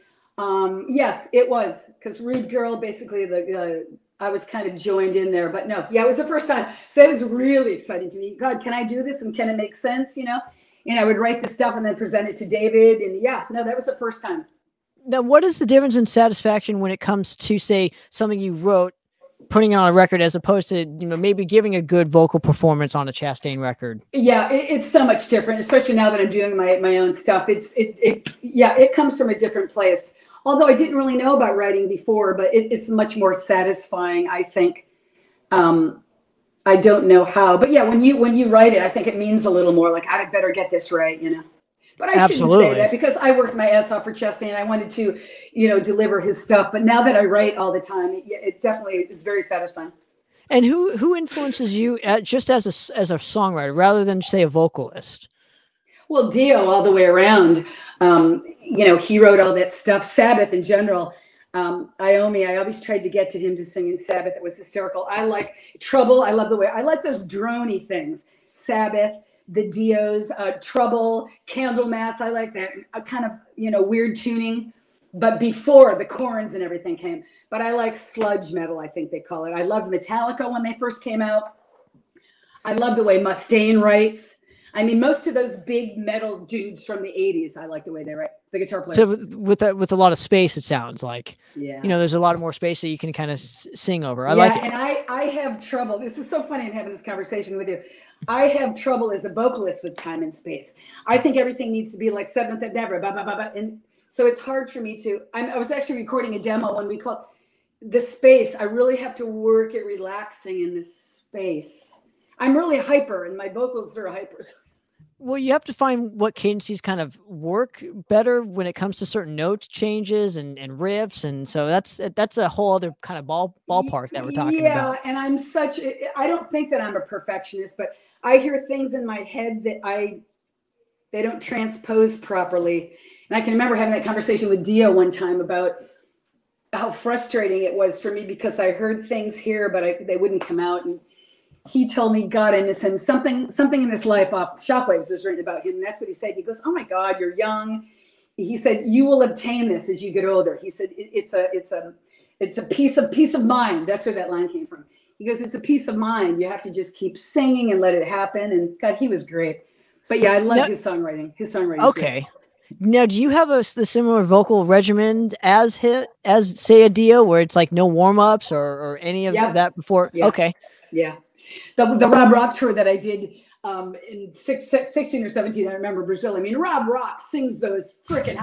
Yes, it was, because Rude Girl, basically the I was kind of joined in there, but no, yeah, it was the first time. So that was really exciting to me. God, can I do this? And can it make sense? You know, and I would write the stuff and then present it to David. And yeah, no, that was the first time.
Now, what is the difference in satisfaction when it comes to, say, something you wrote, putting it on a record, as opposed to, you know, maybe giving a good vocal performance on a Chastain record?
Yeah, it's so much different, especially now that I'm doing my own stuff. It comes from a different place. Although I didn't really know about writing before, but it's much more satisfying, I think. I don't know how, but yeah, when you write it, I think it means a little more like, I'd better get this right, you know. But I shouldn't say that, because I worked my ass off for Chastain. I wanted to, you know, deliver his stuff. But now that I write all the time, it definitely is very satisfying.
And who influences you just as a songwriter rather than, say, a vocalist?
Well, Dio all the way around. You know, he wrote all that stuff. Sabbath in general. Iommi, I always tried to get to him to sing in Sabbath. It was hysterical. I like Trouble. I love the way, I like those droney things. Sabbath, the Dios, Trouble, Candlemass. I like that kind of, you know, weird tuning. But before the Corns and everything came. But I like sludge metal, I think they call it. I loved Metallica when they first came out. I love the way Mustaine writes. I mean, most of those big metal dudes from the 80s, I like the way they write, the guitar players.
So with a lot of space, it sounds like,
yeah,
you know, there's a lot of more space that you can kind of sing over. I like it.
And I have trouble. This is so funny, I'm having this conversation with you. I have trouble as a vocalist with time and space. I think everything needs to be like Seventh and Never, blah, blah, blah, blah. And so it's hard for me to, I was actually recording a demo when we called the space. I really have to work at relaxing in this space. I'm really hyper, and my vocals are hypers.
Well, you have to find what cadences kind of work better when it comes to certain note changes and riffs. And so that's a whole other kind of ballpark that we're talking about.
Yeah, and I don't think that I'm a perfectionist, but I hear things in my head that they don't transpose properly. And I can remember having that conversation with Dio one time about how frustrating it was for me, because I heard things here, but they wouldn't come out. And he told me, God, and something in this life off Shockwaves was written about him. And that's what he said. He goes, oh my God, you're young. He said, you will obtain this as you get older. He said, it's a peace of mind. That's where that line came from. He goes, it's a peace of mind. You have to just keep singing and let it happen. And God, he was great. But yeah, I love his songwriting.
Okay. Now, do you have the similar vocal regimen as say a Dio, where it's like no warm-ups or any of that before?
Yeah.
Okay.
Yeah. The Rob Rock tour that I did in 16 or 17, I remember Brazil. I mean, Rob Rock sings those freaking,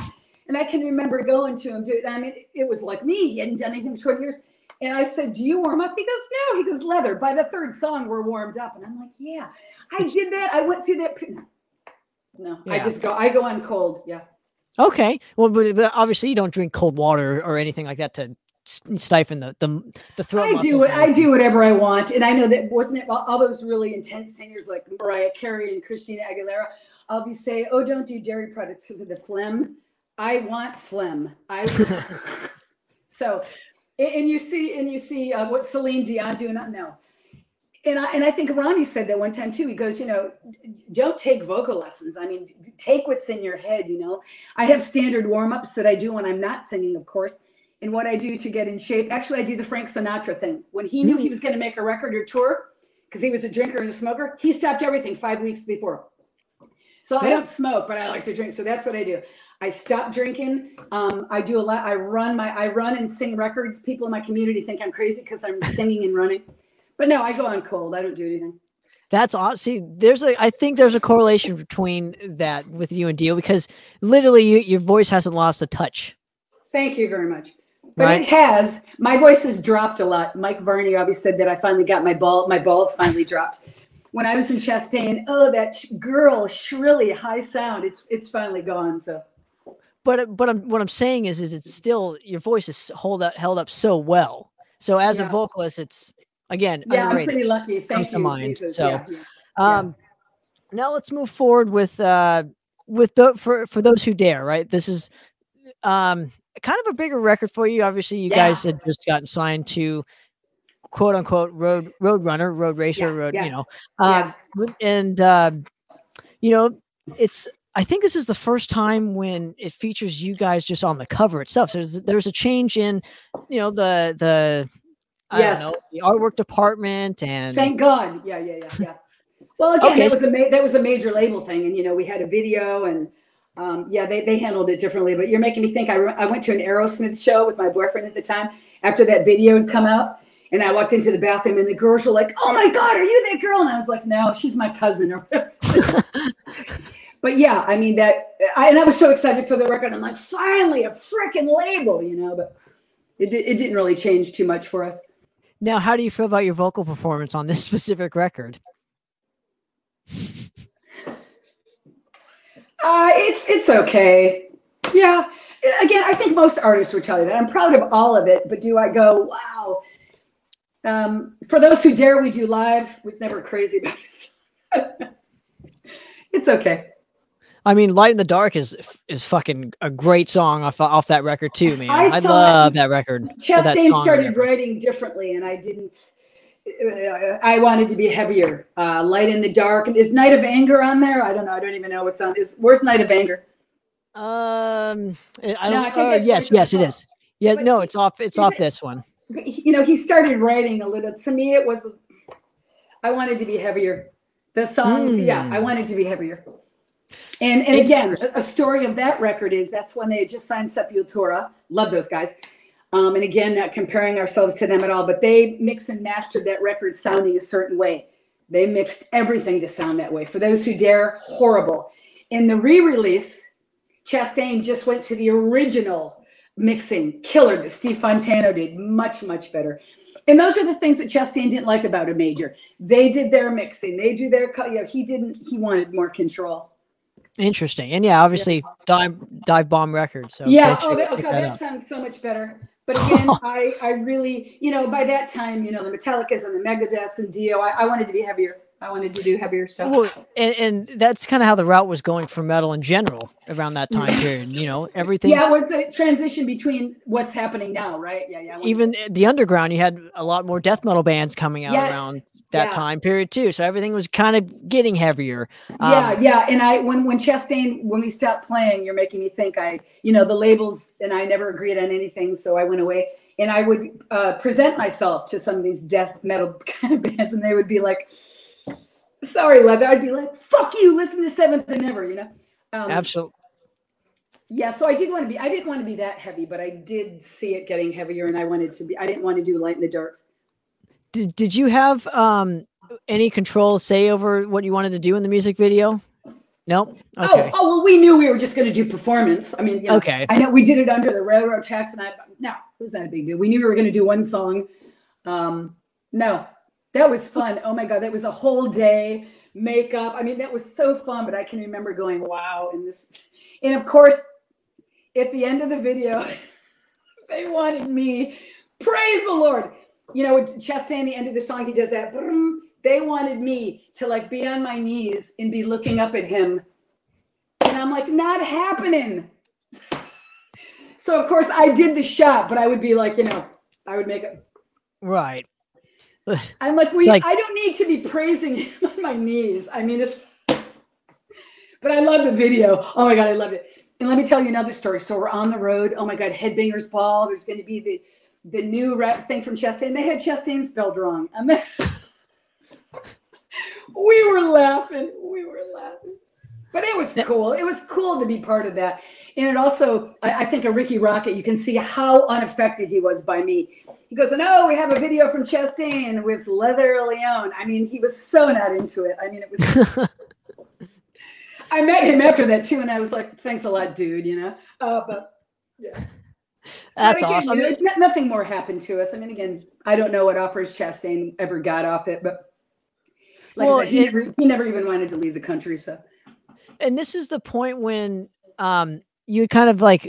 and I can remember going to him, dude. I mean, it was like me. He hadn't done anything for 20 years. And I said, do you warm up? He goes, no. He goes, Leather. By the third song, we're warmed up. And I'm like, yeah, I did that. I went through that. No, yeah. I go on cold. Yeah.
Okay. Well, but obviously you don't drink cold water or anything like that to stifle the throat.
I do whatever I want. And I know that, wasn't it all those really intense singers like Mariah Carey and Christina Aguilera, always say, oh, don't do dairy products because of the phlegm. I want phlegm. So, and you see what Celine Dion doing. No. And I think Ronnie said that one time too. He goes, you know, don't take vocal lessons. I mean, take what's in your head, you know. I have standard warm-ups that I do when I'm not singing, of course. And what I do to get in shape, actually, I do the Frank Sinatra thing. When he knew he was going to make a record or tour, because he was a drinker and a smoker, he stopped everything 5 weeks before. So I don't smoke, but I like to drink. So that's what I do. I stop drinking. I do a lot. I run and sing records. People in my community think I'm crazy because I'm singing and running. But no, I go on cold. I don't do anything.
That's awesome. See, I think there's a correlation between that with you and Dio, because literally your voice hasn't lost a touch.
Thank you very much. But It has. My voice has dropped a lot. Mike Varney always said that I finally got my balls finally dropped. When I was in Chastain, that girl, shrilly high sound, it's finally gone. So.
But what I'm saying is it's still, your voice is held up so well. So as a vocalist, it's, again, underrated.
I'm pretty lucky. Thank you.
Mind.
Jesus.
So, now let's move forward with for those who dare. Right, this is kind of a bigger record for you. Obviously, you guys had just gotten signed to quote unquote road runner, road racer, you know, it's. I think this is the first time when it features you guys just on the cover itself. So there's a change in, you know, the I don't know, the artwork department and
thank God. Yeah. Well, again, that was a major label thing, and we had a video, and they handled it differently. But you're making me think. I went to an Aerosmith show with my boyfriend at the time after that video had come out, and I walked into the bathroom, and the girls were like, "Oh my God, are you that girl?" And I was like, "No, she's my cousin." Or whatever. But yeah, I mean I was so excited for the record. I'm like, finally a freaking label, But it didn't really change too much for us.
Now, how do you feel about your vocal performance on this specific record?
It's okay. Yeah. Again, I think most artists would tell you that. I'm proud of all of it, but do I go, wow? For those who dare, we do live. Was never crazy about this. It's okay.
I mean, Light in the Dark is fucking a great song off that record too, man. I love that record.
Chastain started writing differently, and I didn't. I wanted to be heavier. Light in the Dark. Is Night of Anger on there? I don't know. I don't even know what's on. Where's Night of Anger?
Yes, it is. Yeah, but no, it's off this one.
He started writing a little. To me, it was. I wanted to be heavier. The songs, I wanted to be heavier. And again, a story of that record is that's when they had just signed Sepultura. Love those guys. And again, not comparing ourselves to them at all, but they mixed and mastered that record sounding a certain way. They mixed everything to sound that way. For Those Who Dare, horrible. In the re-release, Chastain just went to the original mixing, killer, that Steve Fontano did, much, much better. And those are the things that Chastain didn't like about a major. They did their mixing. They do their, he wanted more control.
Interesting. And yeah, obviously dive bomb record. So
that sounds so much better. But again, I really, by that time, the Metallicas and the Megadeths and Dio, I wanted to be heavier. I wanted to do heavier stuff.
Well, and that's kind of how the route was going for metal in general around that time period. Everything.
Yeah, it was a transition between what's happening now, right? Yeah.
Even the underground, you had a lot more death metal bands coming out around that time period too. So everything was kind of getting heavier.
Yeah. And when Chastain, when we stopped playing, you're making me think the labels and I never agreed on anything. So I went away and I would present myself to some of these death metal kind of bands. And they would be like, sorry, Leather. I'd be like, fuck you. Listen to Seventh and Never,
Absolutely.
Yeah. So I didn't want to be that heavy, but I did see it getting heavier and I didn't want to do Light in the Darks.
Did you have any control, say, over what you wanted to do in the music video? No. Okay.
Oh, well, we knew we were just going to do performance. I mean,
okay.
I know we did it under the railroad tracks, and it was not a big deal. We knew we were going to do one song. No, that was fun. Oh my God, that was a whole day. Makeup. I mean, that was so fun. But I can remember going, wow, and of course, at the end of the video, they wanted me. Praise the Lord. With Chastain, the end of the song, he does that. They wanted me to be on my knees and be looking up at him. And I'm like, not happening. So, of course, I did the shot, but I would be like, I would make it.
Right.
I'm like, I don't need to be praising him on my knees. I mean, but I love the video. Oh my God, I loved it. And let me tell you another story. So we're on the road. Oh my God, Headbangers Ball. There's going to be the new rap thing from Chastain. They had Chastain spelled wrong. And then we were laughing. But it was cool. It was cool to be part of that. And it also, I think of Ricky Rocket, you can see how unaffected he was by me. He goes, no, we have a video from Chastain with Leather Leone. I mean, he was so not into it. I mean, it was... I met him after that too, and I was like, thanks a lot, dude, But yeah.
That's
again,
awesome.
Nothing more happened to us. I mean, again, I don't know what offers Chastain ever got off it, but I said, he never even wanted to leave the country. So,
and this is the point when you kind of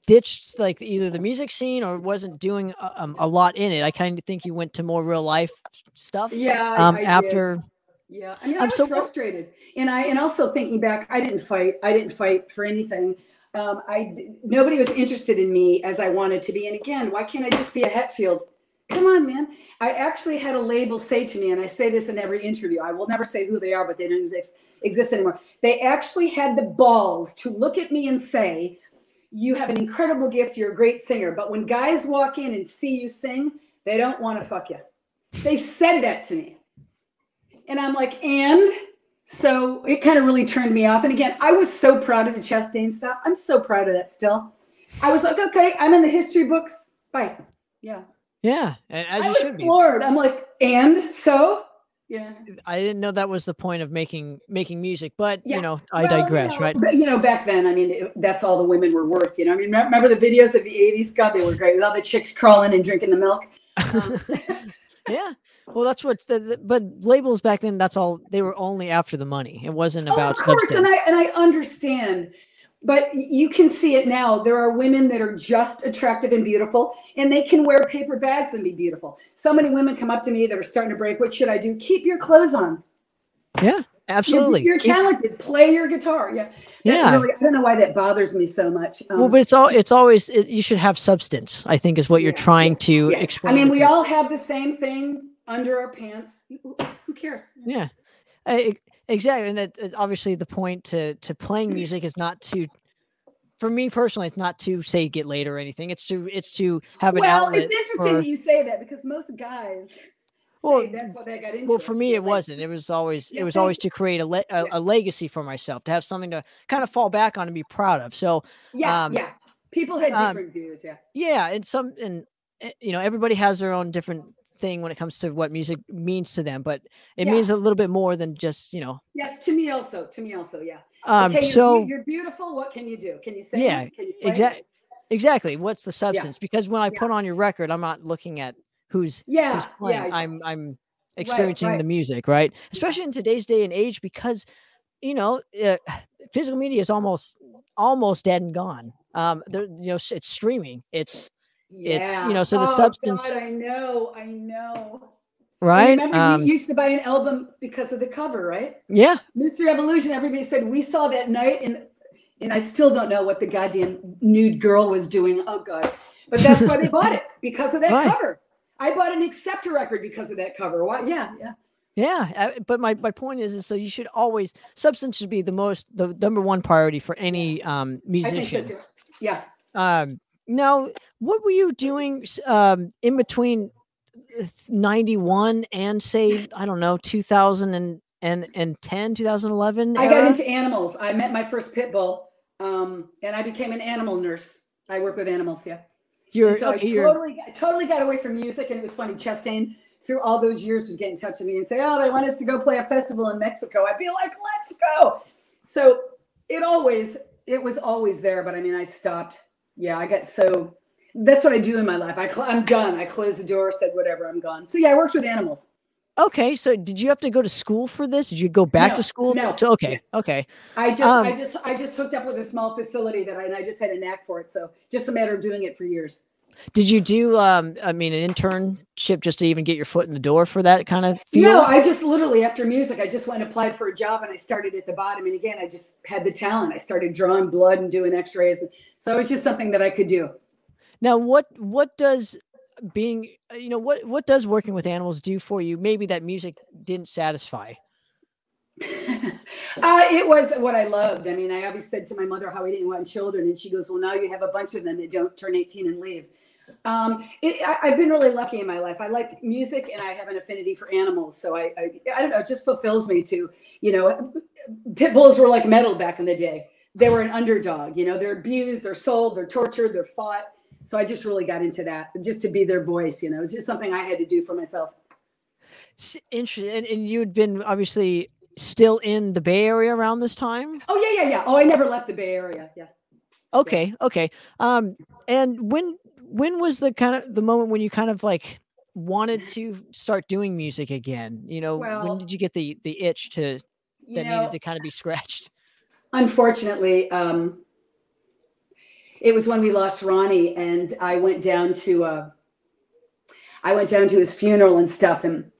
ditched either the music scene or wasn't doing a lot in it. I kind of think you went to more real life stuff.
Yeah.
After.
Did. Yeah. I mean, I was frustrated, and also thinking back, I didn't fight for anything. Nobody was interested in me as I wanted to be. And again, why can't I just be a Hetfield? Come on, man. I actually had a label say to me, and I say this in every interview, I will never say who they are, but they don't exist anymore. They actually had the balls to look at me and say, you have an incredible gift. You're a great singer. But when guys walk in and see you sing, They don't want to fuck you. They said that to me. And I'm like, and so it kind of really turned me off. And again, I was so proud of the Chastain stuff. I'm so proud of that still. I was like, okay, I'm in the history books. Bye. Yeah.
Yeah. And as
I
you
was
should be.
floored. I'm like, and so? Yeah.
I didn't know that was the point of making music, but
Yeah.
you know, I digress, right?
But, back then, I mean, that's all the women were worth, I mean, remember the videos of the 80s? God, they were great with all the chicks crawling and drinking the milk.
Yeah. Well, that's what but labels back then, that's all they were, only after the money. It wasn't about
of course,
substance.
and I understand, but you can see it now. There are women that are just attractive and beautiful, and they can wear paper bags and be beautiful. So many women come up to me that are starting to break. What should I do? Keep your clothes on.
Yeah, absolutely.
You're talented. Play your guitar. Yeah.
Yeah.
Really, I don't know why that bothers me so much.
Well, but it's always you should have substance, I think, is what you're trying to explain.
I mean, we all have the same thing under our pants. Who cares?
Yeah, exactly. And that obviously the point to playing music is not to, for me personally, it's not to say get laid or anything. It's to have an outlet.
Well, it's interesting that you say that, because most guys say that's what they got into.
Well, for me, it wasn't. It was always to create a legacy for myself, to have something to kind of fall back on and be proud of. So
people had different views.
And everybody has their own different thing when it comes to what music means to them, but it means a little bit more than just
Yes, to me also. Yeah.
Okay, so
you're beautiful. What can you do? Can you sing? Yeah,
exactly. What's the substance? Because when I put on your record, I'm not looking at who's playing. I'm experiencing the music, right? Especially in today's day and age, because physical media is almost dead and gone. It's streaming. So the substance.
God, I know.
Right.
Remember, you used to buy an album because of the cover, right?
Yeah.
Mr. Evolution. Everybody said we saw that night, and I still don't know what the goddamn nude girl was doing. Oh God! But that's why they bought it, because of that cover. I bought an Acceptor record because of that cover. Why? Yeah.
But my point is so you should always, substance should be the number one priority for any musician.
I think so too. Yeah.
Now, what were you doing in between 91 and say, I don't know, 2010, 2011?
I got into animals. I met my first pit bull, and I became an animal nurse. I work with animals. Yeah. I totally got away from music, and it was funny. Chastain, through all those years, would get in touch with me and say, "Oh, they want us to go play a festival in Mexico." I'd be like, "Let's go!" So it was always there, but I mean, I stopped. Yeah, that's what I do in my life. I'm done. I closed the door, said whatever, I'm gone. So yeah, I worked with animals.
Okay, so did you have to go to school for this? Did you go back to school?
No.
Okay.
I just hooked up with a small facility and I just had a knack for it. So just a matter of doing it for years.
Did you do an internship just to even get your foot in the door for that kind of field?
No, I just literally, after music, I just went and applied for a job, and I started at the bottom. And again, I just had the talent. I started drawing blood and doing x-rays. So it was just something that I could do. Now,
what does what does working with animals do for you? Maybe that music didn't satisfy.
It was what I loved. I mean, I always said to my mother how I didn't want children, and she goes, "Well, now you have a bunch of them that don't turn 18 and leave." I've been really lucky in my life. I like music, and I have an affinity for animals. So I don't know, it just fulfills me to, pit bulls were like metal back in the day. They were an underdog. They're abused, they're sold, they're tortured, they're fought. So I just really got into that, just to be their voice. It's just something I had to do for myself.
Interesting. And you had been obviously still in the Bay Area around this time?
Oh, yeah. Oh, I never left the Bay Area. Yeah.
Okay. And when was the moment when you kind of like wanted to start doing music again? When did you get the itch that needed to kind of be scratched?
Unfortunately, it was when we lost Ronnie, and I went down to his funeral and stuff, and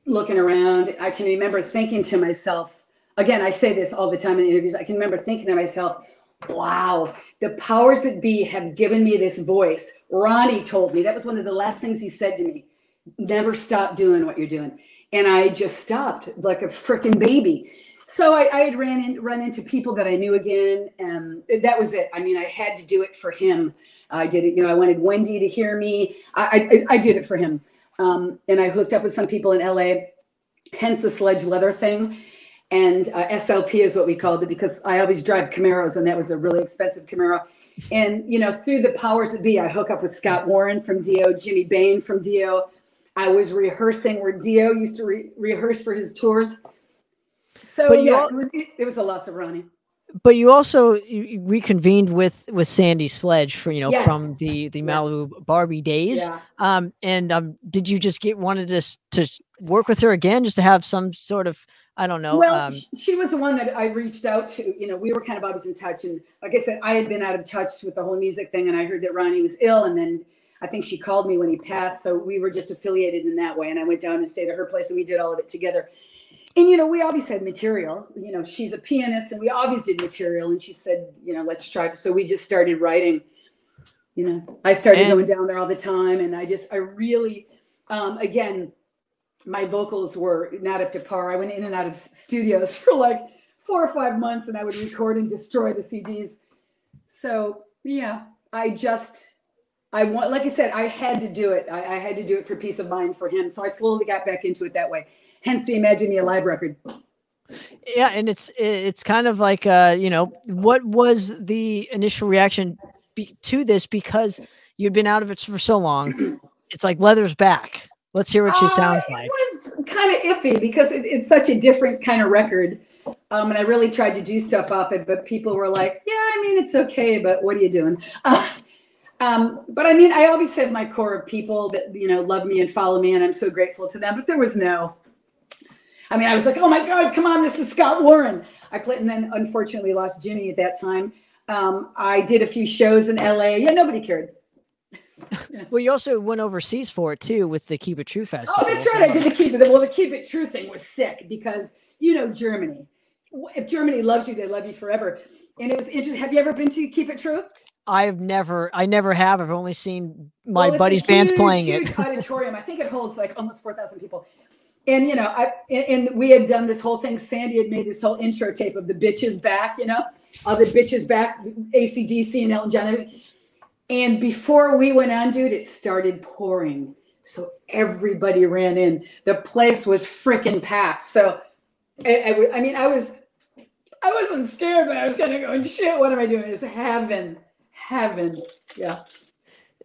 looking around, I can remember thinking to myself, again, I say this all the time in interviews, I can remember thinking to myself, wow, the powers that be have given me this voice. Ronnie told me, that was one of the last things he said to me, never stop doing what you're doing. And I just stopped like a freaking baby. So I had run into people that I knew again, and that was it. I mean, I had to do it for him. I did it. I wanted Wendy to hear me. I did it for him. And I hooked up with some people in LA, hence the sledge leather thing. And SLP is what we called it, because I always drive Camaros, and that was a really expensive Camaro. And, you know, through the powers that be, I hook up with Scott Warren from Dio, Jimmy Bain from Dio. I was rehearsing where Dio used to rehearse for his tours. So yeah, it was a loss of Ronnie.
But you also reconvened with Sandy Sledge for, you know,
Yes.
from the Malibu Barbie days.
Yeah.
And did you just wanted to work with her again, just to have some sort of, I don't know.
Well, she was the one that I reached out to. You know, we were kind of always in touch. And like I said, I had been out of touch with the whole music thing. And I heard that Ronnie was ill. And then I think she called me when he passed. So we were just affiliated in that way. And I went down and stayed at her place, and we did all of it together. And, you know, we always had material. You know, she's a pianist, and we always did material. And she said, you know, let's try. So we just started writing. You know, I started going down there all the time. And I really, again, my vocals were not up to par. I went in and out of studios for like 4 or 5 months, and I would record and destroy the CDs. So, yeah, like I said, I had to do it. I had to do it for peace of mind for him. So I slowly got back into it that way. Hence the Imagine Me Alive record.
Yeah. And it's kind of like, you know, what was the initial reaction to this? Because you'd been out of it for so long. It's like Leather's back. Let's hear what she sounds like.
It was kind of iffy because it's such a different kind of record. And I really tried to do stuff off it, but people were like, yeah, I mean, it's okay, but what are you doing? But I mean, I always have my core of people that, you know, love me and follow me, and I'm so grateful to them. But there was I was like, oh my God, come on, this is Scott Warren. I played, and then unfortunately lost Jimmy at that time. I did a few shows in LA. Yeah, nobody cared.
Yeah. Well, you also went overseas for it too with the Keep It True Festival.
Oh, that's right. I did the Keep It. Well, the Keep It True thing was sick because, you know, Germany. If Germany loves you, they love you forever. And it was interesting. Have you ever been to Keep It True?
I never have. I've only seen my buddies' bands playing it.
Huge auditorium. I think it holds like almost 4,000 people. And, you know, and we had done this whole thing. Sandy had made this whole intro tape of the bitches back, you know, all the bitches back, AC/DC and Elton John. And before we went on, dude, it started pouring. So everybody ran in. The place was freaking packed. So, I wasn't scared, but I was kind of going, shit, what am I doing? It's heaven. Yeah.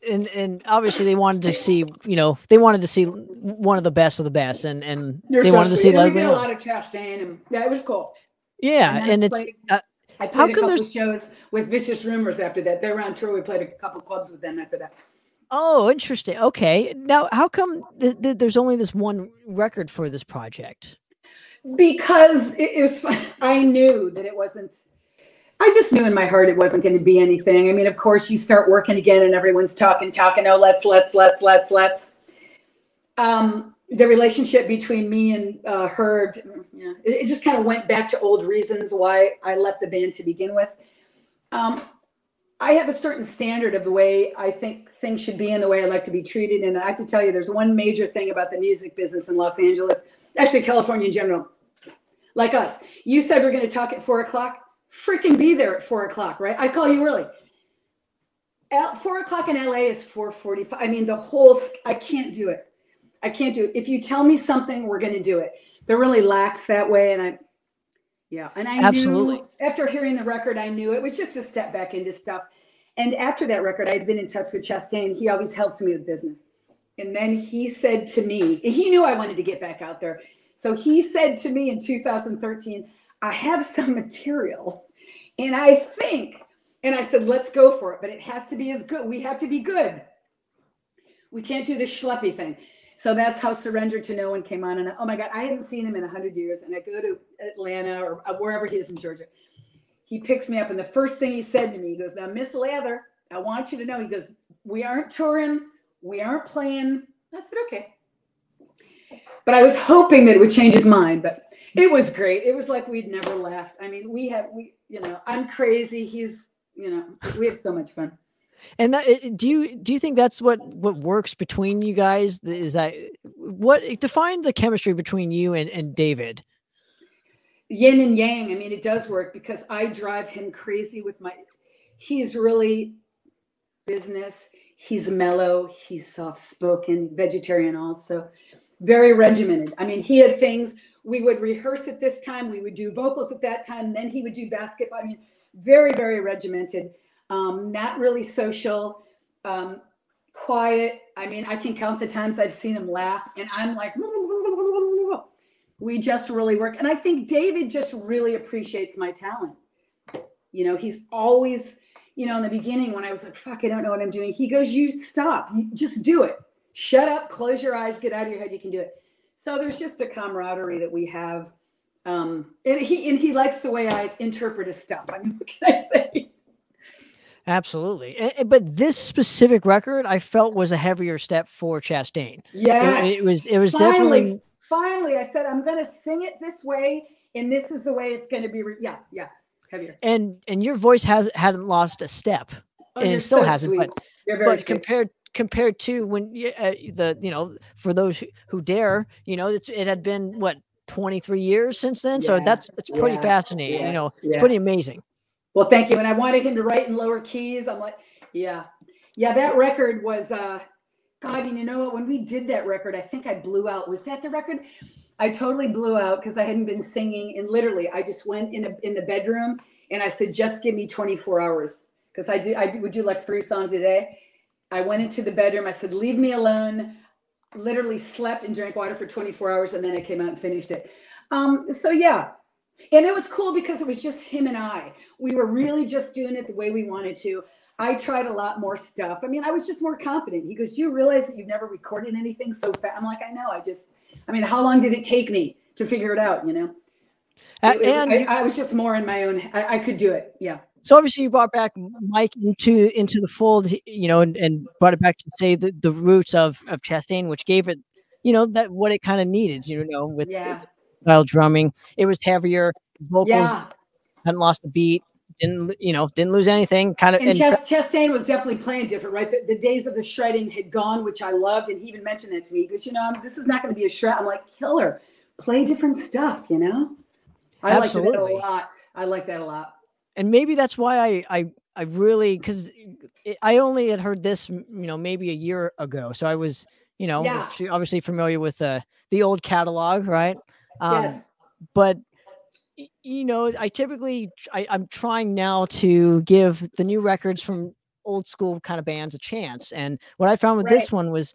And obviously they wanted to see, you know, one of the best of the best, and they wanted to see
Leone. We
Leone.
did a lot of Chastain, and yeah, it was cool.
Yeah, and it's
I played a couple of shows with Vicious Rumors after that. They were on tour. We played a couple clubs with them after that.
Oh, interesting. Okay, now how come there's only this one record for this project?
Because it was fun. I knew that it wasn't. I just knew in my heart it wasn't going to be anything. I mean, of course, you start working again and everyone's talking. Oh, let's. The relationship between me and her, yeah, it just kind of went back to old reasons why I left the band to begin with. I have a certain standard of the way I think things should be and the way I like to be treated. And I have to tell you, there's one major thing about the music business in Los Angeles, actually California in general, like us. You said we're going to talk at 4 o'clock. Freaking be there at 4 o'clock, right? I call you early. At 4 o'clock in LA is 4:45. I mean, I can't do it. If you tell me something, we're going to do it. They're really lax that way. And I
Absolutely.
knew, after hearing the record, I knew it was just a step back into stuff. And after that record, I had been in touch with Chastain. He always helps me with business. And then he said to me, he knew I wanted to get back out there. So he said to me in 2013, I have some material and I said, let's go for it, but it has to be as good. We have to be good. We can't do the schleppy thing. So that's how Surrender to No One came on. And oh my God, I hadn't seen him in 100 years. And I go to Atlanta or wherever he is in Georgia. He picks me up. And the first thing he said to me, he goes, now, Miss Leather, I want you to know, he goes, we aren't touring. We aren't playing. I said, okay. But I was hoping that it would change his mind, but it was great. It was like we'd never left. I mean, I'm crazy. He's, we had so much fun.
And that, do you think that's what works between you guys? Is that what define the chemistry between you and David?
Yin and yang. I mean, it does work because I drive him crazy with he's really business. He's mellow. He's soft-spoken, vegetarian also, very regimented. I mean, he had things, we would rehearse at this time. We would do vocals at that time. Then he would do basketball. I mean, very, very regimented, not really social, quiet. I mean, I can count the times I've seen him laugh, and I'm like, we just really work. And I think David just really appreciates my talent. You know, he's always, you know, in the beginning when I was like, fuck, I don't know what I'm doing. He goes, you stop, you just do it. Shut up, close your eyes, get out of your head. You can do it. So there's just a camaraderie that we have. And he likes the way I interpret his stuff. I mean, what can I say?
Absolutely. But this specific record I felt was a heavier step for Chastain.
Yes.
It was definitely.
Finally, I said, I'm going to sing it this way, and this is the way it's going to be. Yeah. Heavier.
And your voice hadn't lost a step, and it still hasn't.
Sweet.
But compared to when for those who dare, you know, it had been what 23 years since then. Yeah. So it's pretty fascinating. Yeah. You know, it's pretty amazing.
Well, thank you. And I wanted him to write in lower keys. I'm like, yeah. That record was, God, you know what? When we did that record, I think I blew out. Was that the record? I totally blew out because I hadn't been singing. And literally, I just went in the bedroom and I said, just give me 24 hours. Because I would do like 3 songs a day. I went into the bedroom. I said, leave me alone. Literally slept and drank water for 24 hours. And then I came out and finished it. So yeah. And it was cool because it was just him and I. We were really just doing it the way we wanted to. I tried a lot more stuff. I mean, I was just more confident. He goes, do you realize that you've never recorded anything so fast? I'm like, I know. I mean, how long did it take me to figure it out, you know? I was just more in my own, I could do it. Yeah.
So obviously you brought back Mike into the fold, you know, and brought it back to say the roots of Chastain, which gave it, you know, that what it kind of needed, you know, with style drumming. It was heavier. Vocals hadn't lost a beat. Didn't lose anything. Kind of.
And Chastain was definitely playing different, right? The days of the shredding had gone, which I loved, and he even mentioned that to me. He goes, you know, this is not going to be a shred. I'm like, killer. Play different stuff, you know. I like that a lot. I like that a lot.
And maybe that's why I really, because I only had heard this, you know, maybe a year ago. So I was, you know, obviously familiar with the old catalog, right?
Yes.
But you know, I'm trying now to give the new records from old school kind of bands a chance. And what I found with this one was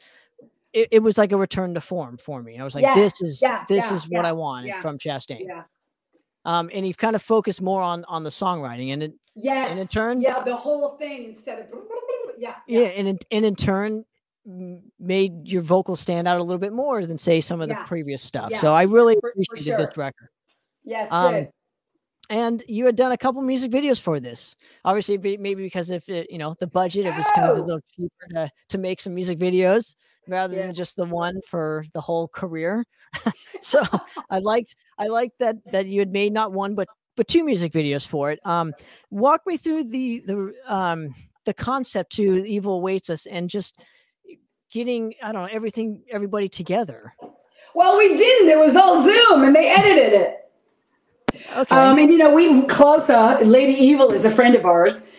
it was like a return to form for me. I was like, this is what I wanted from Chastain. Yeah. And you've kind of focused more on the songwriting, and in turn,
the whole thing instead of
and in turn made your vocals stand out a little bit more than say some of the previous stuff. So I really appreciated this record.
Yes, good.
And you had done a couple music videos for this. Obviously, maybe because if you know the budget, it was kind of a little cheaper to make some music videos rather than just the one for the whole career. So I liked that you had made not one but 2 music videos for it. Walk me through the concept to Evil Awaits Us and just getting, I don't know, everybody together.
Well, we didn't. It was all Zoom, and they edited it. Okay. And you know, Lady Evil is a friend of ours.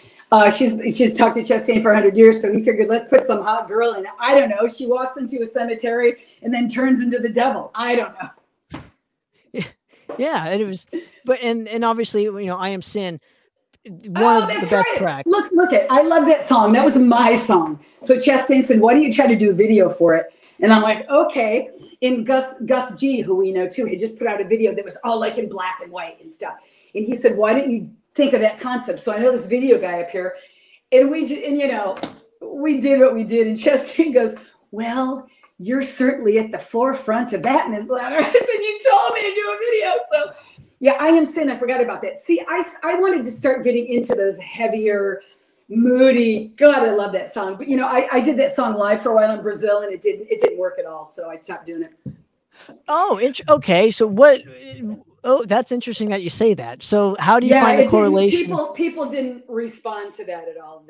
She's talked to Chastain for 100 years, so we figured let's put some hot girl in. I don't know. She walks into a cemetery and then turns into the devil. I don't know.
Yeah, and it was, and obviously, you know, I Am Sin, one of the best tracks.
Look it. I love that song. That was my song. So Chastain said, "Why don't you try to do a video for it?" And I'm like, okay. And Gus G, who we know too, had just put out a video that was all like in black and white and stuff. And he said, why don't you think of that concept? So I know this video guy up here, and we did what we did. And Chastain goes, well, you're certainly at the forefront of that in his letter. I said, you told me to do a video. So yeah, I Am Sin. I forgot about that. See, I wanted to start getting into those heavier, moody. God, I love that song. But you know, I did that song live for a while in Brazil, and it didn't work at all. So I stopped doing it.
Oh, okay. So what? Oh, that's interesting that you say that. So how do you find the correlation?
People didn't respond to that at all.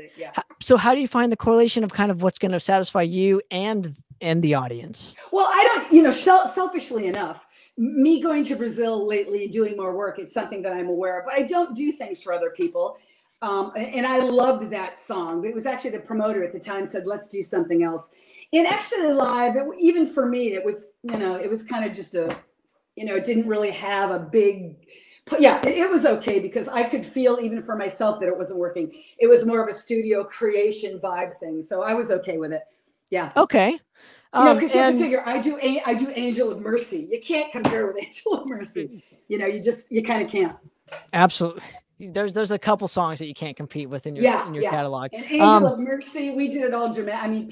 So how do you find the correlation of kind of what's going to satisfy you and the audience?
Well, I don't. You know, selfishly enough, me going to Brazil lately and doing more work, it's something that I'm aware of. But I don't do things for other people. And I loved that song. But it was actually the promoter at the time said, let's do something else. And actually live, even for me, it was, it was kind of just it didn't really have a big, yeah, it was okay because I could feel even for myself that it wasn't working. It was more of a studio creation vibe thing. So I was okay with it. Yeah.
Okay.
Because you have to figure, I do Angel of Mercy. You can't compare with Angel of Mercy. You kind of can't.
Absolutely. There's a couple songs that you can't compete with in your catalog.
And Angel of Mercy, we did it all dramatic. I mean,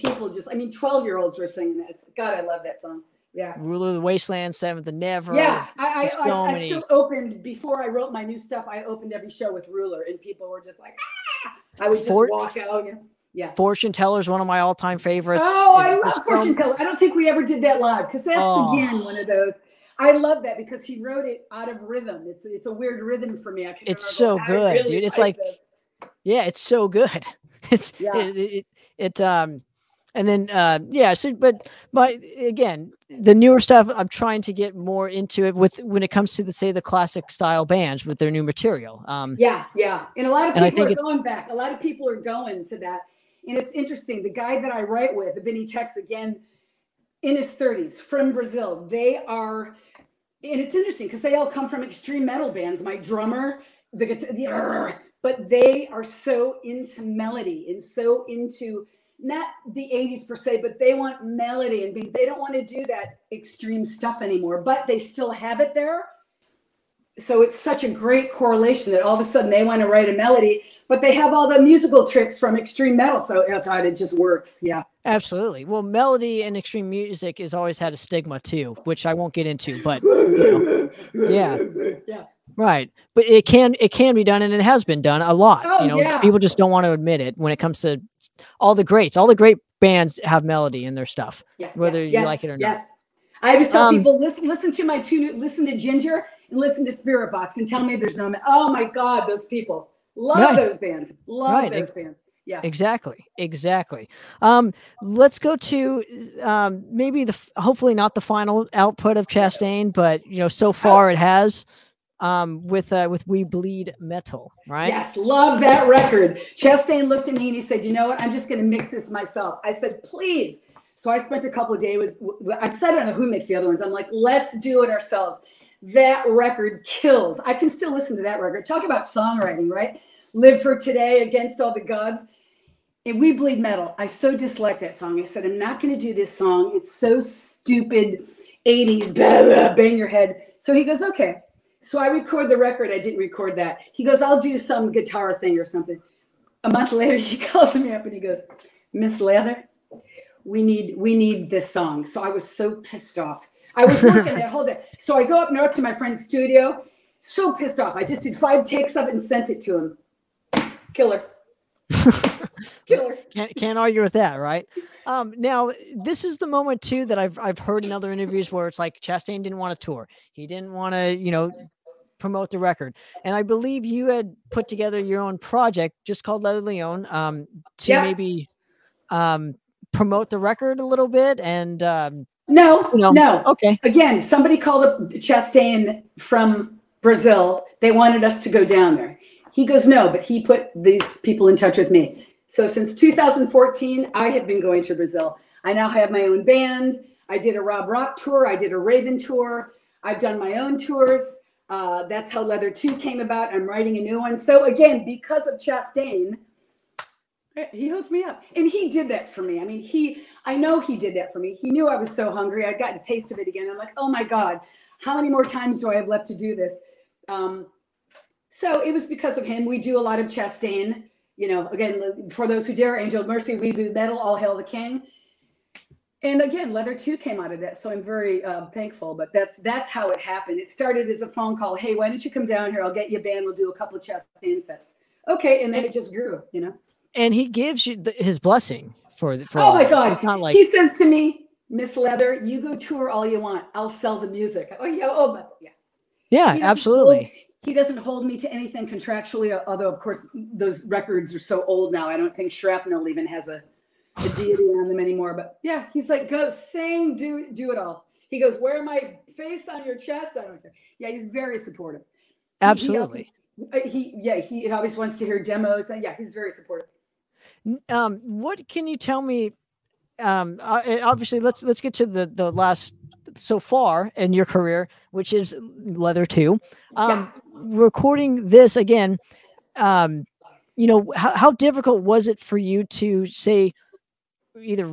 12-year-olds were singing this. God, I love that song. Yeah.
Ruler of the Wasteland, Seventh and Never.
Yeah. I still opened, before I wrote my new stuff, I opened every show with Ruler, and people were just like, ah! I would just walk out. Yeah.
Fortune Teller is one of my all-time favorites.
Oh, I love Fortune Teller. I don't think we ever did that live because that's, again, one of those. I love that because he wrote it out of rhythm. It's a weird rhythm for me.
It's so good, really, dude. It's like, it's so good. It's and then So, but again, the newer stuff, I'm trying to get more into it when it comes to the classic style bands with their new material.
Yeah, and a lot of people are going back. A lot of people are going to that, and it's interesting. The guy that I write with, Vinny Tex, again, in his 30s, from Brazil, they are. And it's interesting because they all come from extreme metal bands. My drummer, but they are so into melody and so into not the 80s per se, but they want melody and they don't want to do that extreme stuff anymore, but they still have it there. So it's such a great correlation that all of a sudden they want to write a melody, but they have all the musical tricks from extreme metal. So, oh God, it just works. Yeah.
Absolutely. Well, melody and extreme music has always had a stigma too, which I won't get into, but yeah. Right. But it can be done, and it has been done a lot. People just don't want to admit it when it comes to all the greats. All the great bands have melody in their stuff, whether you like it or not.
Yes. I always tell people, listen to my listen to Ginger and listen to Spirit Box and tell me there's no, oh my God, those people. Love those bands. Love those bands. Yeah,
exactly. Let's go to maybe hopefully not the final output of Chastain, but so far it has with We Bleed Metal, right?
Yes, love that record. Chastain looked at me and he said, "You know what? I'm just going to mix this myself." I said, "Please." So I spent a couple of days. I don't know who mixed the other ones. I'm like, let's do it ourselves. That record kills. I can still listen to that record. Talk about songwriting, right? Live for Today, Against All the Gods. And We Bleed Metal. I so dislike that song. I said, I'm not going to do this song. It's so stupid, 80s, blah, blah, bang your head. So he goes, okay. So I record the record. I didn't record that. He goes, I'll do some guitar thing or something. A month later, he calls me up and he goes, Miss Leather, we need this song. So I was so pissed off. I was working that whole day. So I go up north to my friend's studio, so pissed off. I just did 5 takes of it and sent it to him. Killer.
Can't argue with that, right? Now this is the moment too that I've heard in other interviews where it's like Chastain didn't want to tour. He didn't want to, promote the record. And I believe you had put together your own project just called Leone, to maybe promote the record a little bit. And
no.
Okay.
Again, somebody called up Chastain from Brazil. They wanted us to go down there. He goes, no, but he put these people in touch with me. So since 2014, I have been going to Brazil. I now have my own band. I did a Rob Rock tour. I did a Raven tour. I've done my own tours. That's how Leather 2 came about. I'm writing a new one. So again, because of Chastain, he hooked me up. And he did that for me. I mean, I know he did that for me. He knew I was so hungry. I got a taste of it again. I'm like, oh my God, how many more times do I have left to do this? So it was because of him. We do a lot of Chastain, again, for those who dare, Angel of Mercy, We Bleed Metal, All Hail the King. And again, Leather 2 came out of that. So I'm very thankful, but that's how it happened. It started as a phone call. Hey, why don't you come down here? I'll get you a band. We'll do a couple of Chastain sets. Okay. And then it just grew,
And he gives you his blessing for
oh my God. It's not like... He says to me, Miss Leather, you go tour all you want. I'll sell the music. Oh yeah.
Yeah, absolutely.
He doesn't hold me to anything contractually, although, of course, those records are so old now. I don't think Shrapnel even has a deity on them anymore. But yeah, he's like, go sing, do it all. He goes, wear my face on your chest. I don't care. Yeah, he's very supportive.
Absolutely.
He always wants to hear demos. And yeah, he's very supportive.
What can you tell me? Obviously, let's get to the last so far in your career, which is Leather 2. Recording this again, how difficult was it for you to say either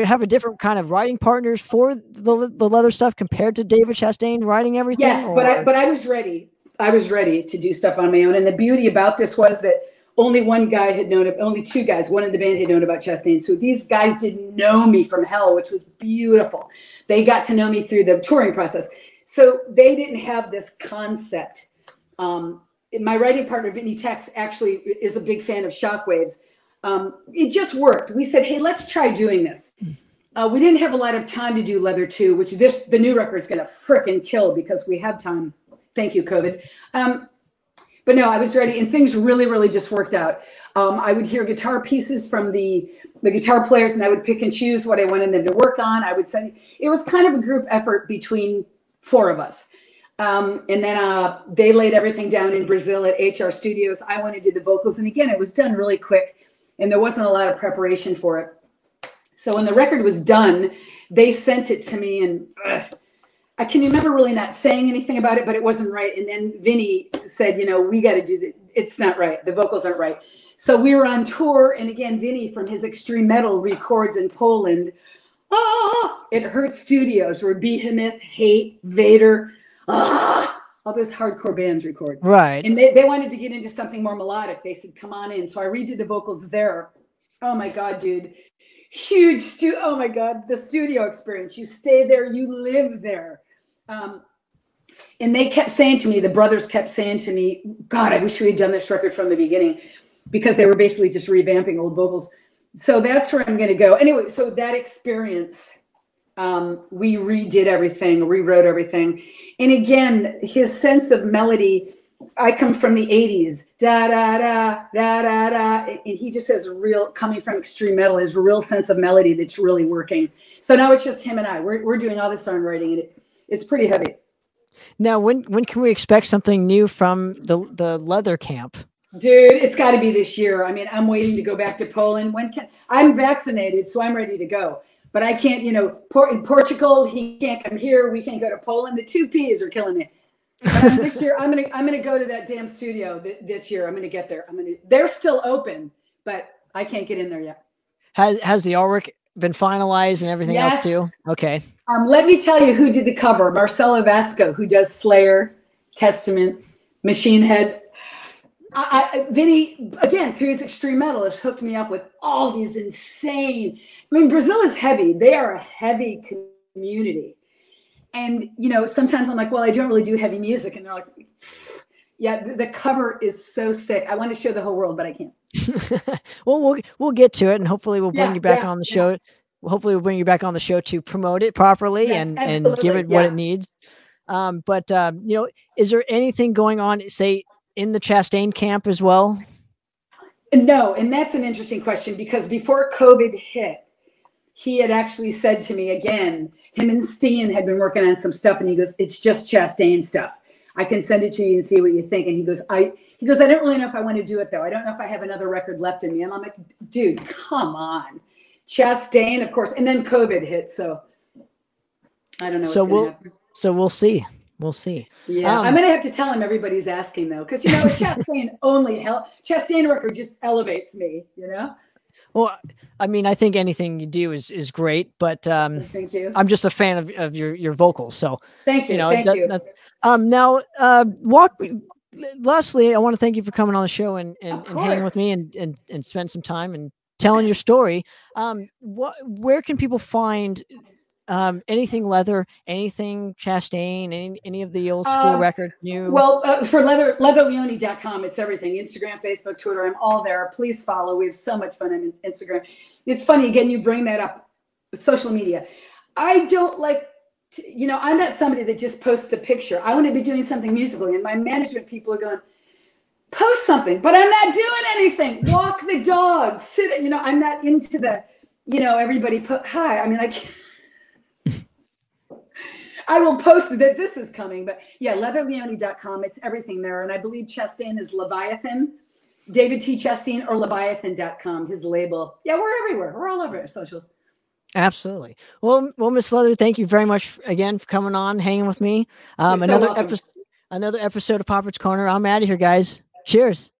have a different kind of writing partners for the Leather stuff compared to David Chastain writing everything?
Yes, but I was ready. I was ready to do stuff on my own. And the beauty about this was that only one guy had known it, only two guys, one in the band had known about Chastain. So these guys didn't know me from hell, which was beautiful. They got to know me through the touring process. So they didn't have this concept. My writing partner, Vinny Tex, actually is a big fan of Shockwaves. It just worked. We said, hey, let's try doing this. We didn't have a lot of time to do Leather 2, which the new record's going to frickin' kill because we have time. Thank you, COVID. But no, I was ready, and things really, really just worked out. I would hear guitar pieces from the guitar players, and I would pick and choose what I wanted them to work on. I would send. It was kind of a group effort between four of us. And then they laid everything down in Brazil at HR Studios. I went and did the vocals, and again, it was done really quick, and there wasn't a lot of preparation for it. So when the record was done, they sent it to me, and I can remember really not saying anything about it, but it wasn't right. And then Vinny said, we got to do that. It's not right. The vocals aren't right. So we were on tour. And again, Vinny from his extreme metal records in Poland. It Hurts Studios where Behemoth, Hate, Vader, all those hardcore bands record.
Right.
And they wanted to get into something more melodic. They said, come on in. So I redid the vocals there. Oh my God, dude. Huge oh my God, the studio experience. You stay there, you live there. And they kept saying to me, the brothers kept saying to me, God, I wish we had done this record from the beginning, because they were basically just revamping old vocals. So that's where I'm going to go. Anyway, so that experience, we redid everything, rewrote everything. And again, his sense of melody, I come from the 80s, da, da, da, da, da, da. And he just has coming from extreme metal, his real sense of melody that's really working. So now it's just him and I. We're doing all the songwriting, and it's pretty heavy. Now,
when can we expect something new from the Leather camp?
Dude, it's got to be this year. I mean, I'm waiting to go back to Poland. I'm vaccinated, so I'm ready to go. But I can't, in Portugal, he can't come here. We can't go to Poland. The two P's are killing me. This year, I'm gonna go to that damn studio this year. I'm gonna get there. They're still open, but I can't get in there yet.
Has the artwork been finalized and everything else too? Okay.
Let me tell you who did the cover. Marcelo Vasco, who does Slayer, Testament, Machine Head. Vinny, again, through his extreme metal, has hooked me up with all these insane. I mean, Brazil is heavy. They are a heavy community. And, sometimes I'm like, well, I don't really do heavy music. And they're like, yeah, the cover is so sick. I want to show the whole world, but I can't.
Well, we'll get to it, and hopefully we'll bring you back on the show. Hopefully we'll bring you back on the show to promote it properly and give it what it needs. But is there anything going on, say, in the Chastain camp as well?
No, and that's an interesting question, because before COVID hit, he had actually said to me again, him and Steen had been working on some stuff, and he goes, it's just Chastain stuff. I can send it to you and see what you think. And he goes, I don't really know if I want to do it, though. I don't know if I have another record left in me. And I'm like, dude, come on. Chastain, of course. And then COVID hit. So I don't know what's going to happen.
So we'll see. We'll see.
Yeah. I'm going to have to tell him everybody's asking, though. Because, Chastain record just elevates me,
Well, I mean, I think anything you do is great, but
thank you.
I'm just a fan of your vocals. So
thank you.
Now, lastly, I want to thank you for coming on the show and hanging with me and spend some time and telling your story. Where can people find anything Leather, anything Chastain, any of the old school records, new?
Well, for leatherleone.com, it's everything. Instagram, Facebook, Twitter, I'm all there. Please follow. We have so much fun on Instagram. It's funny, again, you bring that up, social media. I don't like I'm not somebody that just posts a picture. I want to be doing something musical, and my management people are going, post something, but I'm not doing anything. Walk the dog, sit, I'm not into the, everybody hi. I mean, I will post that this is coming, but yeah, leatherleone.com. It's everything there. And I believe Chastain is Leviathan, David T. Chastain, or Leviathan.com, his label. Yeah, we're everywhere. We're all over socials.
Absolutely. Well, Miss Leather, thank you very much again for coming on, hanging with me.
You're so welcome.
Another episode of Popper's Corner. I'm out of here, guys. Cheers.